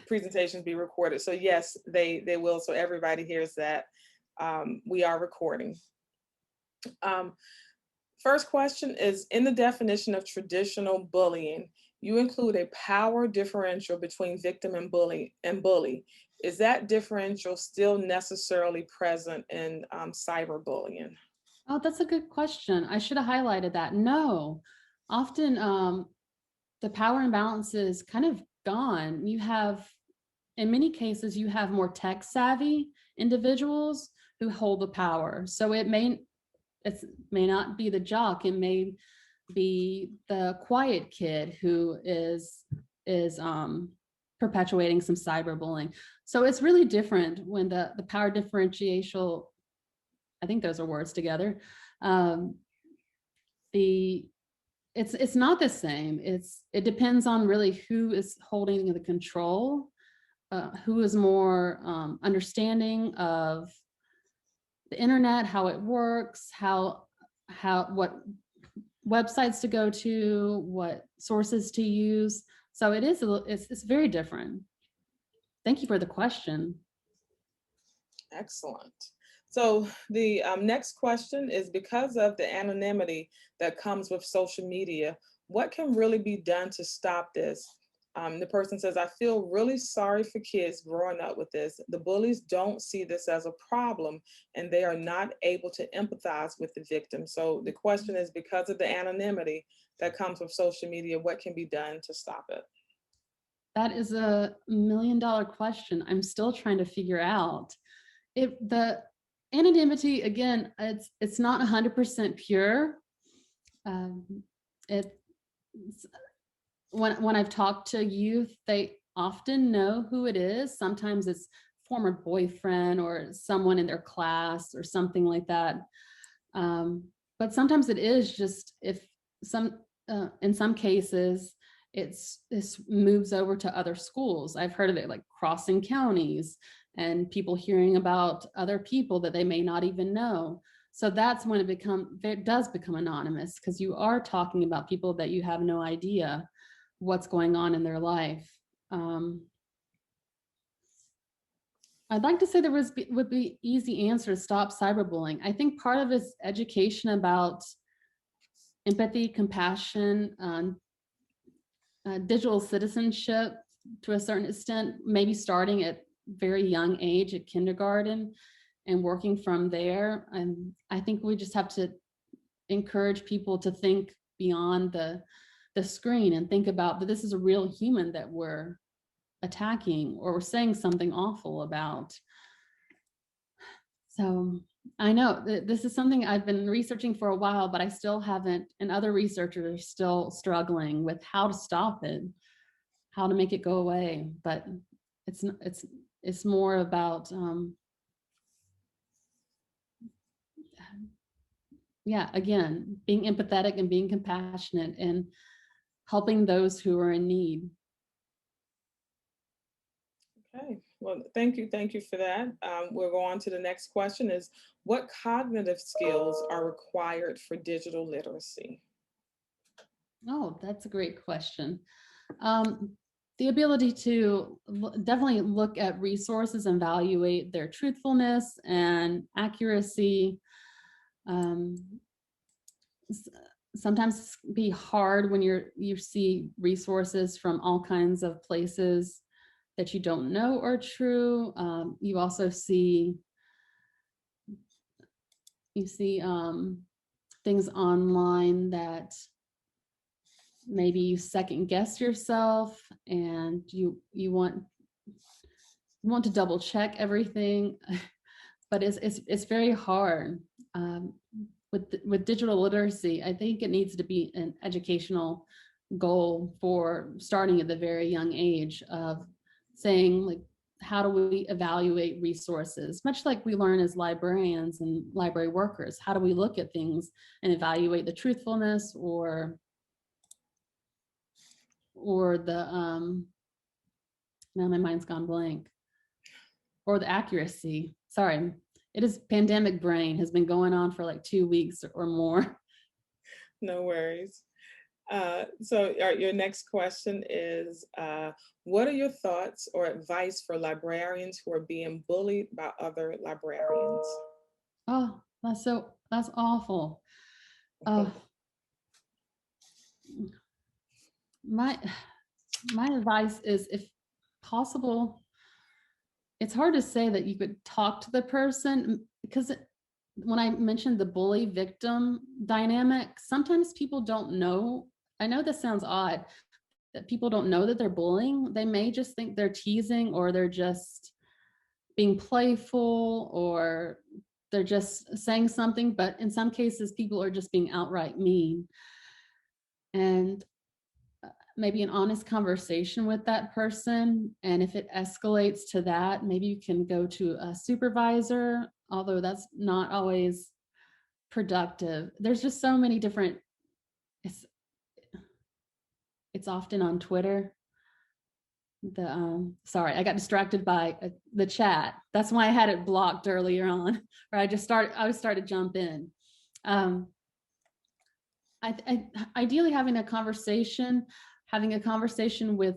presentations be recorded? So yes, they will. So everybody hears that we are recording. Um, First question is, in the definition of traditional bullying, you include a power differential between victim and bully. Is that differential still necessarily present in cyberbullying? Oh, that's a good question. I should have highlighted that. No, often the power imbalance is kind of gone. You have, in many cases, you have more tech savvy individuals who hold the power. So it may not be the jock. It may be the quiet kid who is perpetuating some cyberbullying. So it's really different when the power differential, I think those are words together. Um, the it's not the same. It depends on really who is holding the control, who is more understanding of the internet, how it works, how what websites to go to, what sources to use. So it is it's very different. Thank you for the question. Excellent. So the next question is, because of the anonymity that comes with social media, what can really be done to stop this? The person says, I feel really sorry for kids growing up with this. The bullies don't see this as a problem and they are not able to empathize with the victim. So the question is, because of the anonymity that comes with social media, what can be done to stop it? That is $1 million question. I'm still trying to figure out if the anonymity, again, it's not 100% pure. Um, it when I've talked to youth, they often know who it is. Sometimes it's former boyfriend or someone in their class or something like that. Um, but sometimes it is just if some in some cases this moves over to other schools. I've heard of it like crossing counties and people hearing about other people that they may not even know. So that's when it does become anonymous, because you are talking about people that you have no idea what's going on in their life. Um, I'd like to say there would be easy answer to stop cyberbullying. I think part of it is education about empathy, compassion, digital citizenship to a certain extent, maybe starting at very young age at kindergarten and working from there. And I think we just have to encourage people to think beyond the screen and think about that this is a real human that we're attacking or we're saying something awful about. So I know this is something I've been researching for a while, but I still haven't, and other researchers are still struggling with how to stop it, how to make it go away. But it's more about yeah, again, being empathetic and being compassionate and helping those who are in need. Okay, well, thank you for that. We'll go on to the next question is, what cognitive skills are required for digital literacy? Oh, that's a great question. The ability to definitely look at resources and evaluate their truthfulness and accuracy. Um, Sometimes be hard when you see resources from all kinds of places that you don't know are true. You also see things online that maybe you second guess yourself, and you want to double check everything. But it's very hard. um, with digital literacy. I think it needs to be an educational goal for starting at the very young age of saying, like, how do we evaluate resources, much like we learn as librarians and library workers? How do we look at things and evaluate the truthfulness or the now my mind's gone blank, or the accuracy? Sorry, it is pandemic brain has been going on for like 2 weeks or more. No worries. So your next question is, what are your thoughts or advice for librarians who are being bullied by other librarians? Oh, that's awful. uh my my advice is, if possible, it's hard to say that you could talk to the person, because when I mentioned the bully victim dynamic, sometimes people don't know. I know this sounds odd, that people don't know that they're bullying. They may just think they're teasing, or they're just being playful, or they're just saying something. But in some cases, people are just being outright mean. And maybe an honest conversation with that person. And if it escalates to that, maybe you can go to a supervisor, although that's not always productive. There's just so many different, it's, it's often on Twitter. Sorry, I got distracted by the chat. That's why I had it blocked earlier on, or I was started to jump in. Um, Ideally having a conversation with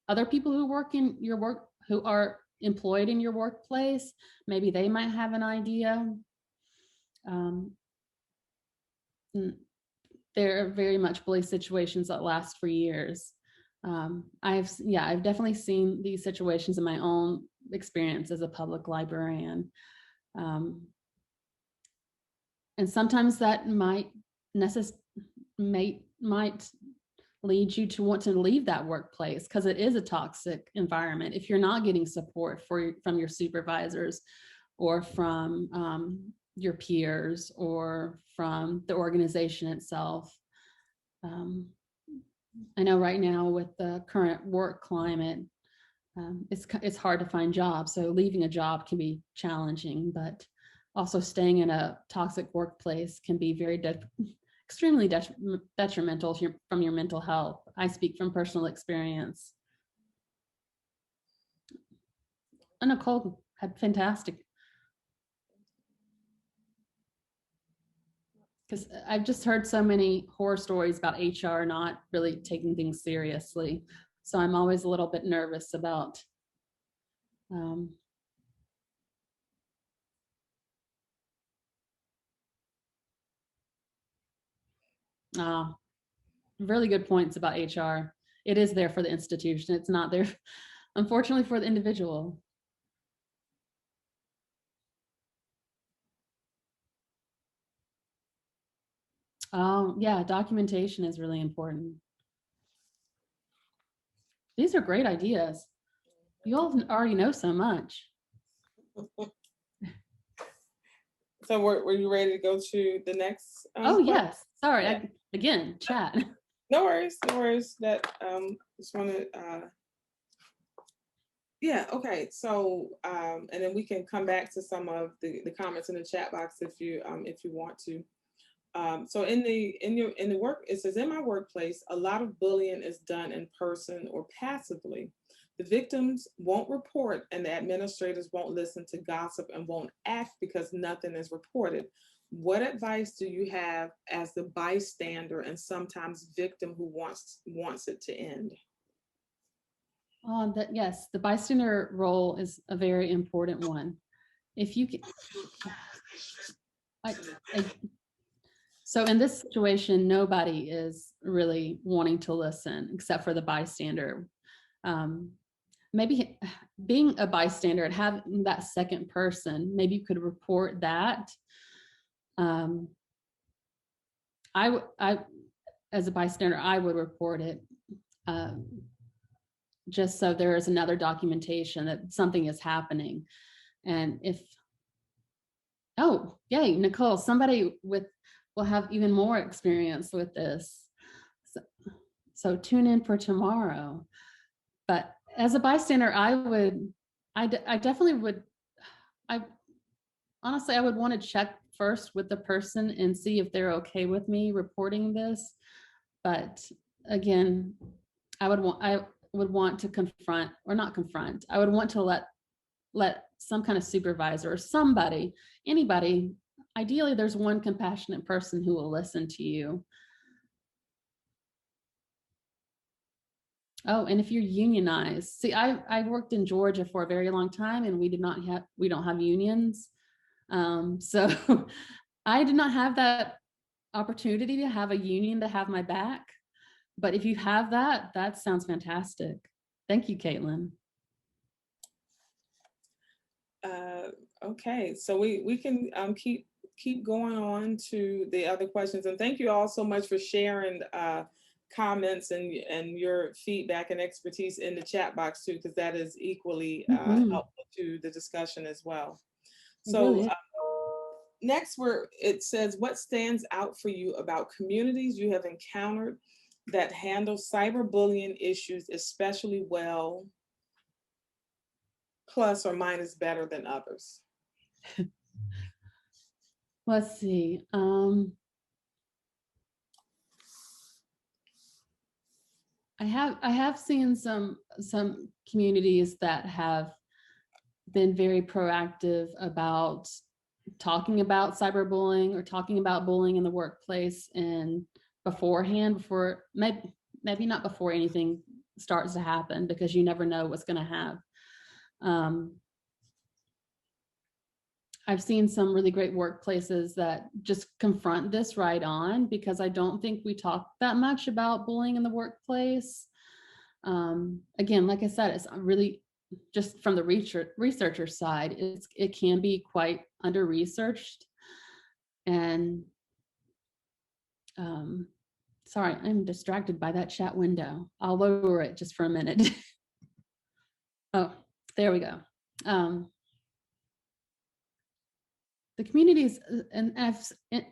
other people who work in your work, who are employed in your workplace. Maybe they might have an idea. um, there are very much bully situations that last for years. I've definitely seen these situations in my own experience as a public librarian. um, and sometimes that might might lead you to want to leave that workplace, because it is a toxic environment if you're not getting support from your supervisors, or from your peers, or from the organization itself. um, I know right now with the current work climate, it's hard to find jobs, so leaving a job can be challenging, but also staying in a toxic workplace can be extremely detrimental from your mental health. I speak from personal experience. And Nicole had fantastic, because I've just heard so many horror stories about HR not really taking things seriously. So I'm always a little bit nervous about um, uh, really good points about HR. It is there for the institution. It's not there, unfortunately, for the individual. Yeah, documentation is really important. These are great ideas. You all already know so much. So were you ready to go to the next Oh, question? yes. Sorry. Yeah. Again, chat. No worries, no worries. That just want to yeah, okay. So and then we can come back to some of the comments in the chat box if you want to. So in the work, it says, in my workplace, a lot of bullying is done in person or passively. The victims won't report, and the administrators won't listen to gossip and won't act because nothing is reported. What advice do you have as the bystander and sometimes victim who wants it to end? Yes, the bystander role is a very important one. If you can, I, I, so in this situation, nobody is really wanting to listen except for the bystander. Maybe being a bystander and having that second person, maybe you could report that. I, as a bystander, I would report it. Just so there is another documentation that something is happening. And if, oh, yay, Nicole, somebody will have even more experience with this. So tune in for tomorrow. But as a bystander, I definitely would, I honestly, I would want to check first with the person and see if they're okay with me reporting this. But again, I would want to confront, or not confront. I would want to let some kind of supervisor or somebody, anybody, ideally there's one compassionate person who will listen to you. Oh, and if you're unionized, see, I worked in Georgia for a very long time and we don't have unions. So I did not have that opportunity to have a union to have my back. But if you have that, that sounds fantastic. Thank you, Caitlin. Okay, so we can keep going on to the other questions, and thank you all so much for sharing comments and your feedback and expertise in the chat box too, because that is equally helpful to the discussion as well. So really next, it says, what stands out for you about communities you have encountered that handle cyberbullying issues especially well, plus or minus better than others? Let's see. I have seen some communities that have been very proactive about talking about cyberbullying or talking about bullying in the workplace and beforehand, before maybe not before anything starts to happen, because you never know what's going to have. I've seen some really great workplaces that just confront this right on, because I don't think we talk that much about bullying in the workplace. Again, like I said, it's really just from the researcher side, it can be quite under-researched. And sorry, I'm distracted by that chat window. I'll lower it just for a minute. Oh, there we go. The communities, and I've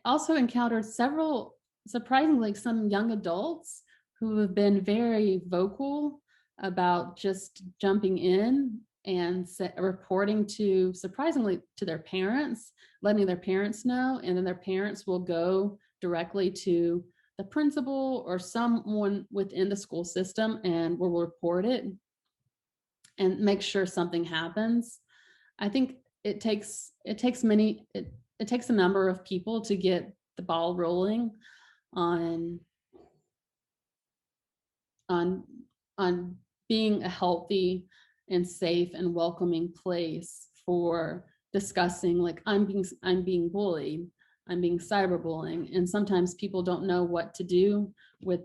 also encountered several, surprisingly, some young adults who have been very vocal about just jumping in and reporting surprisingly to their parents, letting their parents know, and then their parents will go directly to the principal or someone within the school system and will report it and make sure something happens. I think it takes a number of people to get the ball rolling on being a healthy and safe and welcoming place for discussing, like, I'm being bullied, I'm being cyberbullying, and sometimes people don't know what to do with,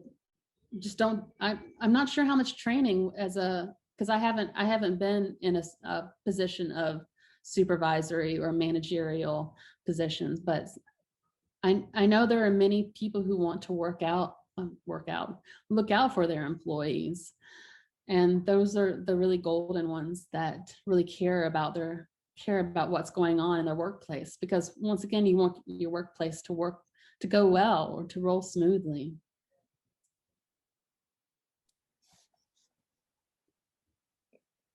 I'm not sure how much training because I haven't been in a position of supervisory or managerial positions, but I know there are many people who want to look out for their employees. And those are the really golden ones that really care about what's going on in their workplace, because once again, you want your workplace to go well or to roll smoothly.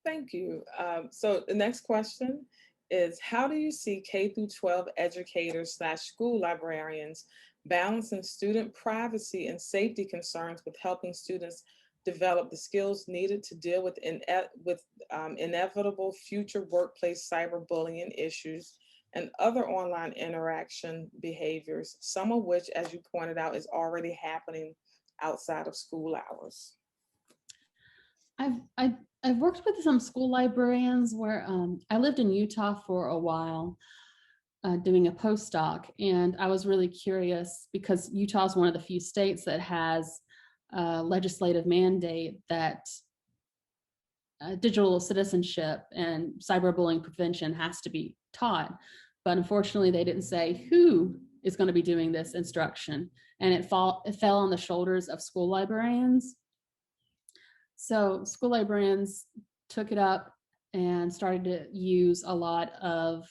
Thank you. So the next question is, how do you see K through 12 educators / school librarians balancing student privacy and safety concerns with helping students develop the skills needed to deal with inevitable future workplace cyberbullying issues and other online interaction behaviors, some of which, as you pointed out, is already happening outside of school hours? I've worked with some school librarians where I lived in Utah for a while doing a postdoc, and I was really curious because Utah is one of the few states that has a legislative mandate that digital citizenship and cyberbullying prevention has to be taught. But unfortunately, they didn't say who is going to be doing this instruction, and it fell on the shoulders of school librarians. So school librarians took it up and started to use a lot of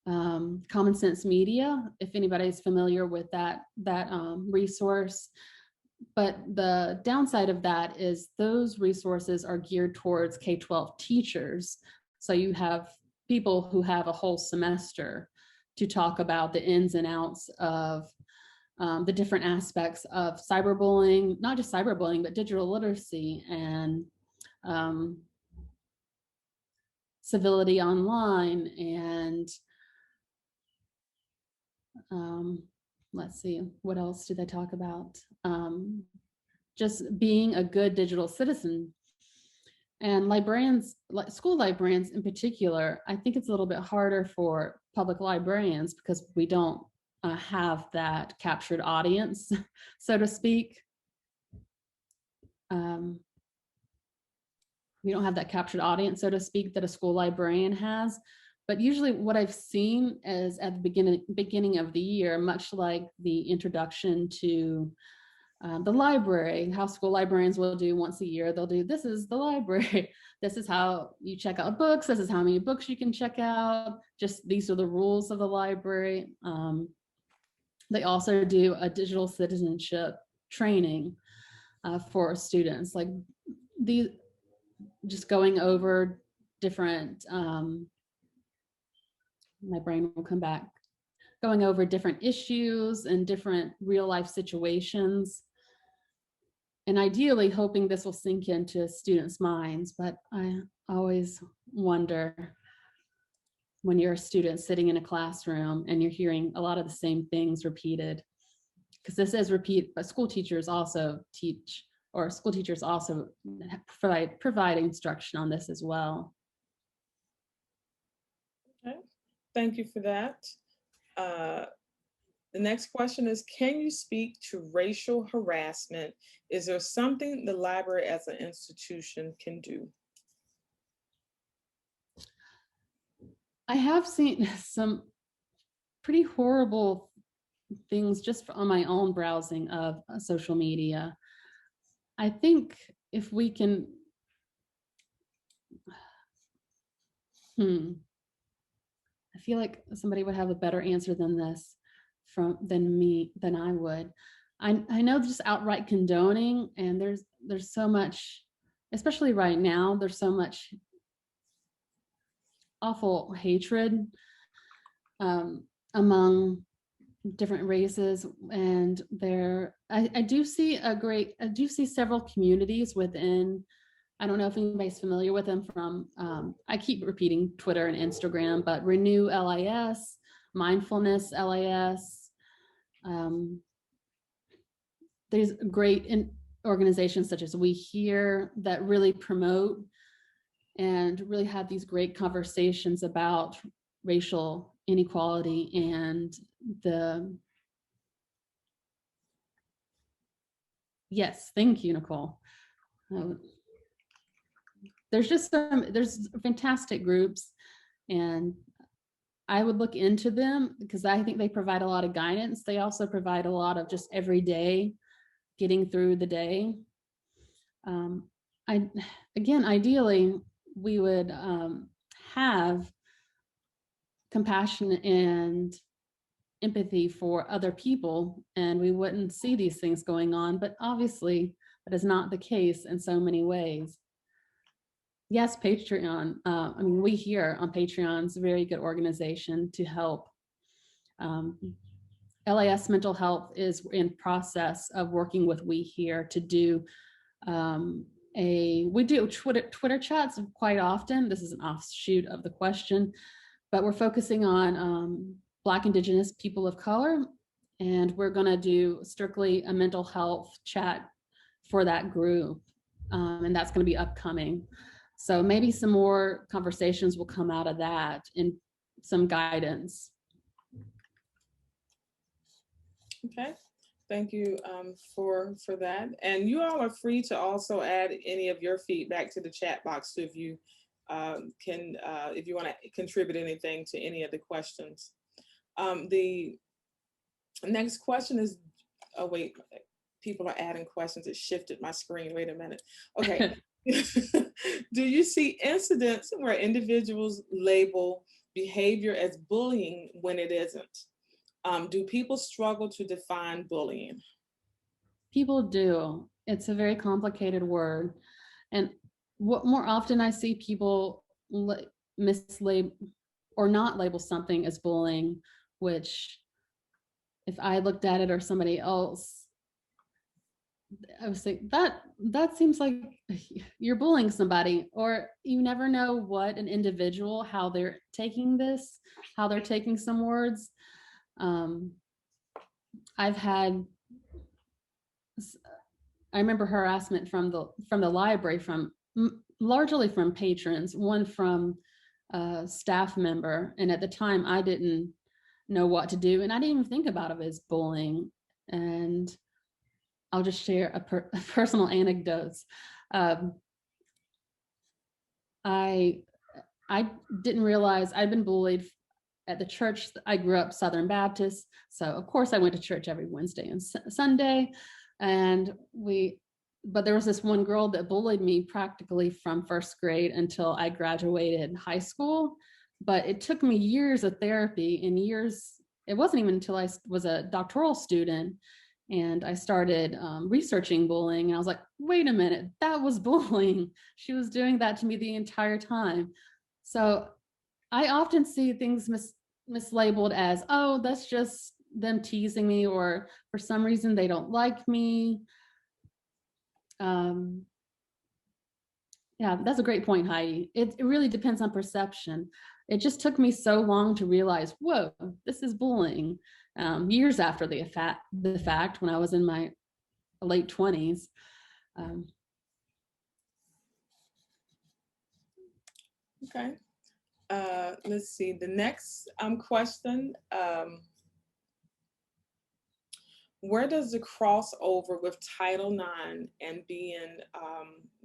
Common Sense Media, if anybody's familiar with that resource. But the downside of that is those resources are geared towards K-12 teachers. So you have people who have a whole semester to talk about the ins and outs of the different aspects of cyberbullying, not just cyberbullying, but digital literacy and civility online. And let's see, what else do they talk about? Just being a good digital citizen. And librarians, school librarians in particular, I think it's a little bit harder for public librarians because we don't have that captured audience, so to speak. We don't have that captured audience, so to speak, that a school librarian has. But usually what I've seen is at the beginning of the year, much like the introduction to the library, how school librarians will do once a year, they'll do, this is the library. This is how you check out books. This is how many books you can check out. Just these are the rules of the library. They also do a digital citizenship training for students, like these, just going over different, my brain will come back, going over different issues and different real life situations. And ideally hoping this will sink into students' minds, but I always wonder when you're a student sitting in a classroom and you're hearing a lot of the same things repeated, because this is repeat, but school teachers also teach, or school teachers also provide instruction on this as well. Okay, thank you for that. The next question is, can you speak to racial harassment? Is there something the library as an institution can do? I have seen some pretty horrible things just on my own browsing of social media. I think if we can, I feel like somebody would have a better answer than this than I would. I know just outright condoning, and there's so much, especially right now, there's so much awful hatred among different races, and I do see several communities within, I don't know if anybody's familiar with them from, I keep repeating Twitter and Instagram, but Renew LIS, Mindfulness LIS. There's great organizations such as We Hear that really promote and really have these great conversations about racial inequality and yes, thank you, Nicole. There's fantastic groups, and I would look into them because I think they provide a lot of guidance. They also provide a lot of just everyday getting through the day. Again, ideally, we would have compassion and empathy for other people, and we wouldn't see these things going on. But obviously, that is not the case in so many ways. Yes, Patreon. I mean, We Hear on Patreon is a very good organization to help. LIS Mental Health is in process of working with We Hear to do we do Twitter chats quite often. This is an offshoot of the question, but we're focusing on Black, Indigenous people of color, and we're going to do strictly a mental health chat for that group, and that's going to be upcoming. So maybe some more conversations will come out of that and some guidance. Okay, thank you for that. And you all are free to also add any of your feedback to the chat box if you if you want to contribute anything to any of the questions. The next question is, oh wait, people are adding questions. It shifted my screen. Wait a minute. Okay. Do you see incidents where individuals label behavior as bullying when it isn't? Do people struggle to define bullying? People do. It's a very complicated word. And what more often I see people mislabel or not label something as bullying, which if I looked at it or somebody else, I would say that seems like you're bullying somebody, or you never know what an individual, how they're taking this, how they're taking some words. I've had, I remember harassment from the library, largely from patrons, one from a staff member. And at the time I didn't know what to do. And I didn't even think about it as bullying. And I'll just share a personal anecdotes. I didn't realize I'd been bullied at the church. I grew up Southern Baptist. So of course I went to church every Wednesday and Sunday. And but there was this one girl that bullied me practically from first grade until I graduated high school. But it took me years of therapy and years. It wasn't even until I was a doctoral student and I started researching bullying. And I was like, wait a minute, that was bullying. She was doing that to me the entire time. So I often see things mislabeled as, oh, that's just them teasing me, or for some reason they don't like me. Yeah, that's a great point, Heidi. It really depends on perception. It just took me so long to realize, whoa, this is bullying. Years after the fact, when I was in my late 20s. Okay. Let's see. The next question. Where does the crossover with Title IX and being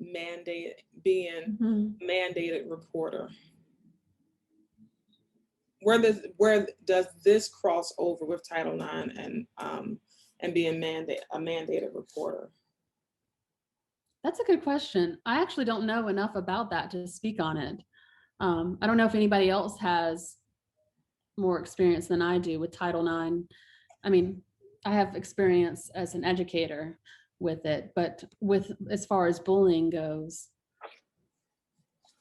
mandated reporter? Where does this cross over with Title IX and being a mandated reporter? That's a good question. I actually don't know enough about that to speak on it. I don't know if anybody else has more experience than I do with Title IX. I mean, I have experience as an educator with it, but as far as bullying goes,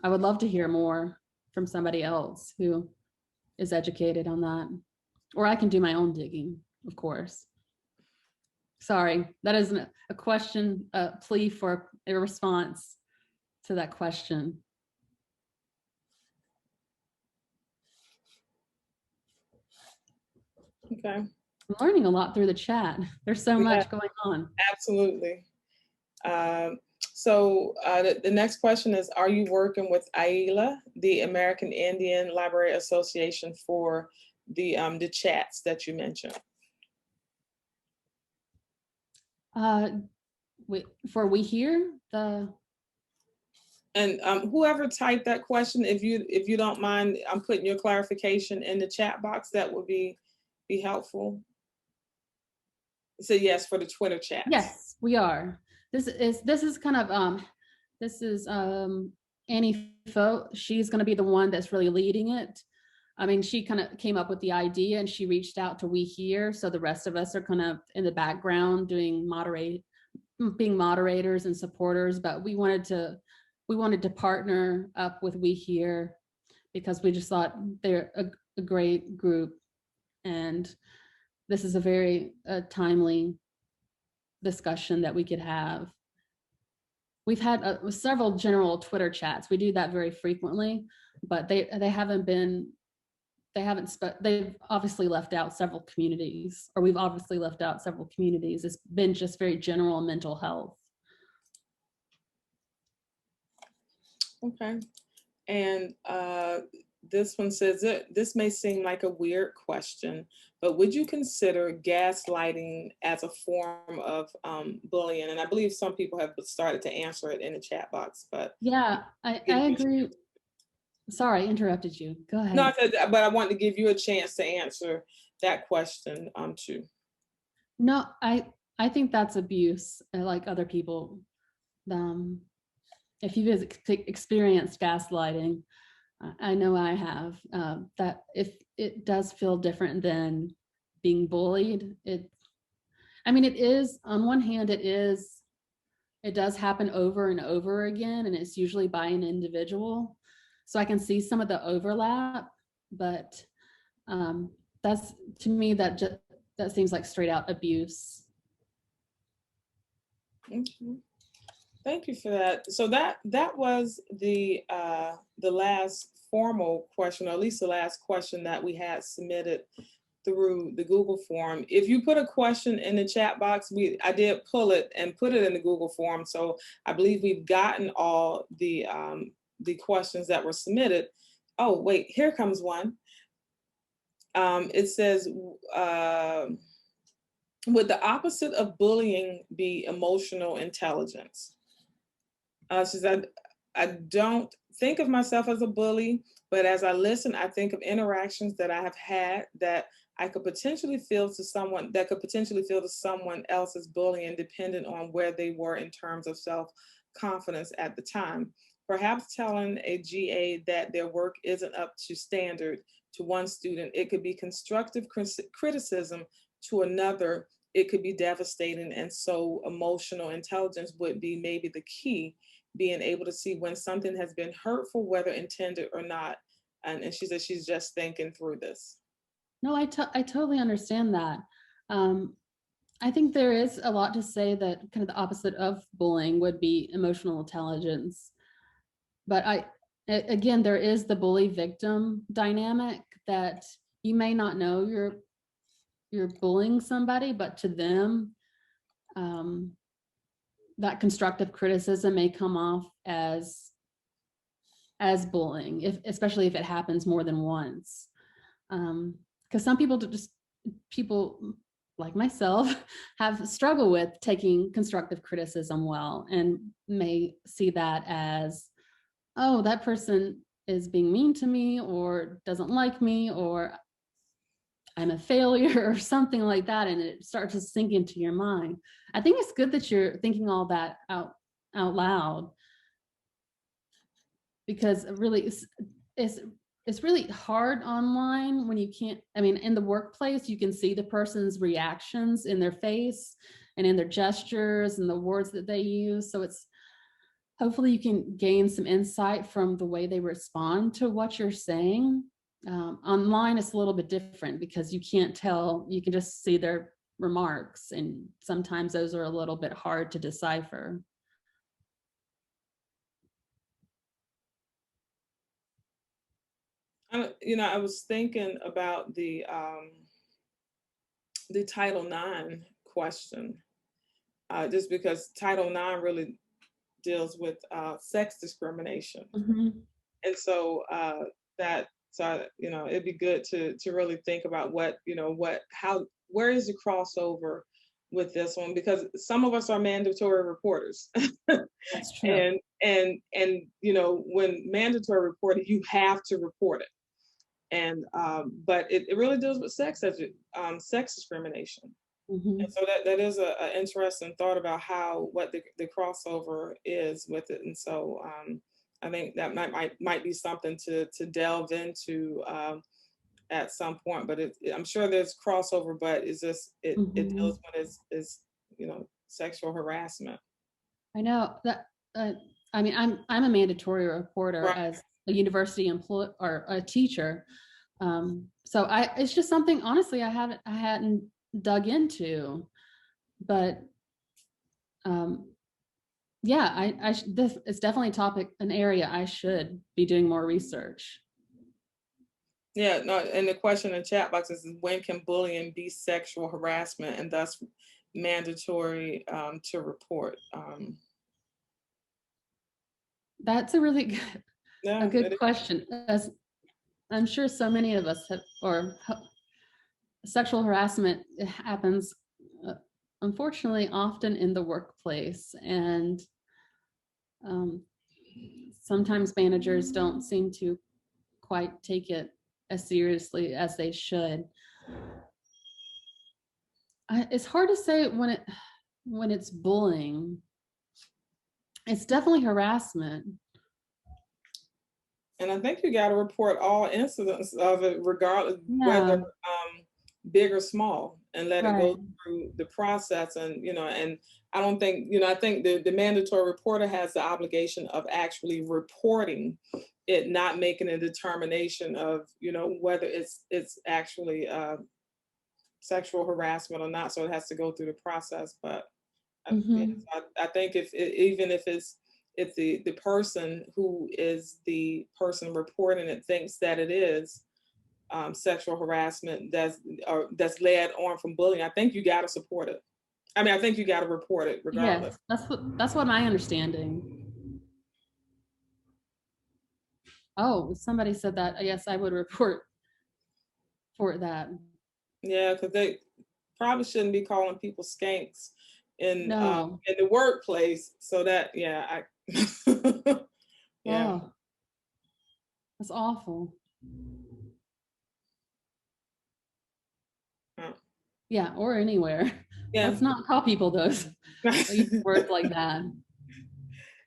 I would love to hear more from somebody else who is educated on that. Or I can do my own digging, of course. Sorry, that isn't a question, a plea for a response to that question. Okay. I'm learning a lot through the chat. There's so much going on. Absolutely. So the next question is, are you working with AILA, the American Indian Library Association, for the chats that you mentioned? For We Hear, and whoever typed that question, if you don't mind, I'm putting your clarification in the chat box. That would be helpful. So yes, for the Twitter chat. Yes, we are. This is kind of Annie Fo. She's going to be the one that's really leading it. I mean, she kind of came up with the idea and she reached out to We Hear. So the rest of us are kind of in the background being moderators and supporters, but we wanted to partner up with We Hear because we just thought they're a great group. And this is a very timely discussion that we could have. We've had several general Twitter chats. We do that very frequently, but they haven't been they've obviously left out several communities, or we've obviously left out several communities. It's been just very general mental health. Okay. And this one says that this may seem like a weird question, but would you consider gaslighting as a form of bullying? And I believe some people have started to answer it in the chat box, but Yeah, I agree. Sorry, I interrupted you. Go ahead. no, but I want to give you a chance to answer that question too. No, I think that's abuse, like other people. If you've experienced gaslighting, I know I have, that if it does feel different than being bullied, I mean, it is, on one hand, it does happen over and over again, and it's usually by an individual. So I can see some of the overlap, but that's, to me, that seems like straight out abuse. Okay. Thank you for that. So that was the last formal question, or at least the last question that we had submitted through the Google form. If you put a question in the chat box, I did pull it and put it in the Google form. So I believe we've gotten all the questions that were submitted. Oh, wait, here comes one. It says, would the opposite of bullying be emotional intelligence? She said, I don't think of myself as a bully, but as I listen, I think of interactions that I have had that I could potentially feel to someone else's bullying, dependent on where they were in terms of self-confidence at the time. Perhaps telling a GA that their work isn't up to standard to one student, it could be constructive criticism to another. It could be devastating. And so emotional intelligence would be maybe the key, being able to see when something has been hurtful, whether intended or not. And she said she's just thinking through this. No, I totally understand that. I think there is a lot to say that kind of the opposite of bullying would be emotional intelligence. But again, there is the bully victim dynamic, that you may not know you're bullying somebody, but to them, that constructive criticism may come off as bullying, especially if it happens more than once. Because some people like myself have struggled with taking constructive criticism well, and may see that as, oh, that person is being mean to me, or doesn't like me, or I'm a failure, or something like that, and it starts to sink into your mind. I think it's good that you're thinking all that out loud, because really it's really hard online when you can't, I mean, in the workplace, you can see the person's reactions in their face and in their gestures and the words that they use. So it's, hopefully you can gain some insight from the way they respond to what you're saying. Online, it's a little bit different, because you can't tell, you can just see their remarks, and sometimes those are a little bit hard to decipher. I was thinking about the Title IX question, just because Title IX really deals with sex discrimination. Mm-hmm. And so it'd be good to really think about where is the crossover with this one, because some of us are mandatory reporters. That's true. and when mandatory reporting, you have to report it. And but it really deals with sex discrimination. Mm-hmm. And so that is an interesting thought about what the crossover is with it. And so I think that might be something to delve into at some point. But I'm sure there's crossover, but it's just it deals with is sexual harassment. I know that. I mean, I'm a mandatory reporter, right, as a university employee or a teacher. So it's just something, honestly, I hadn't dug into, but yeah, it's definitely an area I should be doing more research. Yeah, no, and the question in the chat box is when can bullying be sexual harassment and thus mandatory to report? That's a really a Yeah, good question. As I'm sure so many of us have, or sexual harassment happens, uh, unfortunately, often in the workplace, and um, sometimes managers don't seem to quite take it as seriously as they should. It's hard to say when it's bullying. It's definitely harassment. and I think you got to report all incidents of it, regardless whether Yeah, big or small, and let it right. go through the process. And and I don't think I think the mandatory reporter has the obligation of actually reporting it, not making a determination of whether it's actually sexual harassment or not. So it has to go through the process. But yes, Hmm. I think even if the person who is the person reporting it thinks that it is sexual harassment that's led on from bullying, I think you got to support it. I mean, I think you got to report it regardless. Yes, that's what my understanding. Oh, somebody said that. Yes, I would report for that. Yeah, because they probably shouldn't be calling people skanks No. in the workplace. So that yeah, I yeah. Oh, that's awful. uh, Yeah, or anywhere. Yeah. Let's not call people those words like that.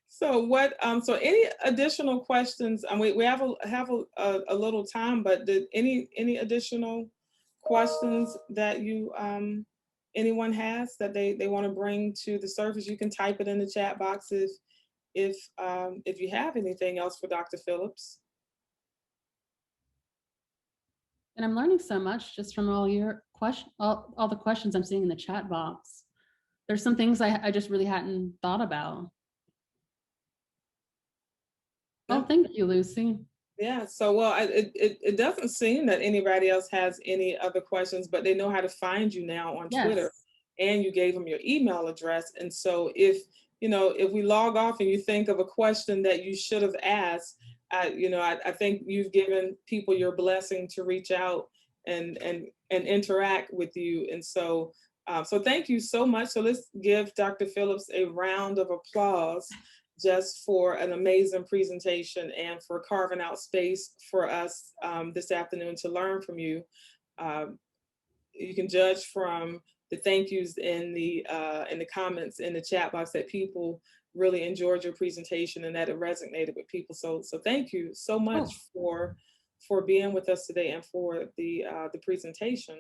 So so any additional questions? We have a little time, but did any additional questions that you anyone has that they want to bring to the surface? You can type it in the chat box if you have anything else for Dr. Phillips. And I'm learning so much just from all your all the questions I'm seeing in the chat box. There's some things I just really hadn't thought about. Oh, Yeah. thank you, Lucy. Yeah, so well, it doesn't seem that anybody else has any other questions, but they know how to find you now on Twitter, Yes. and you gave them your email address. And so if we log off and you think of a question that you should have asked, I think you've given people your blessing to reach out and interact with you. And so so thank you so much. So let's give Dr. Phillips a round of applause just for an amazing presentation and for carving out space for us this afternoon to learn from you. Um, you can judge from the thank yous in the comments in the chat box that people really enjoyed your presentation and that it resonated with people. So thank you so much Oh, for being with us today and for the presentation.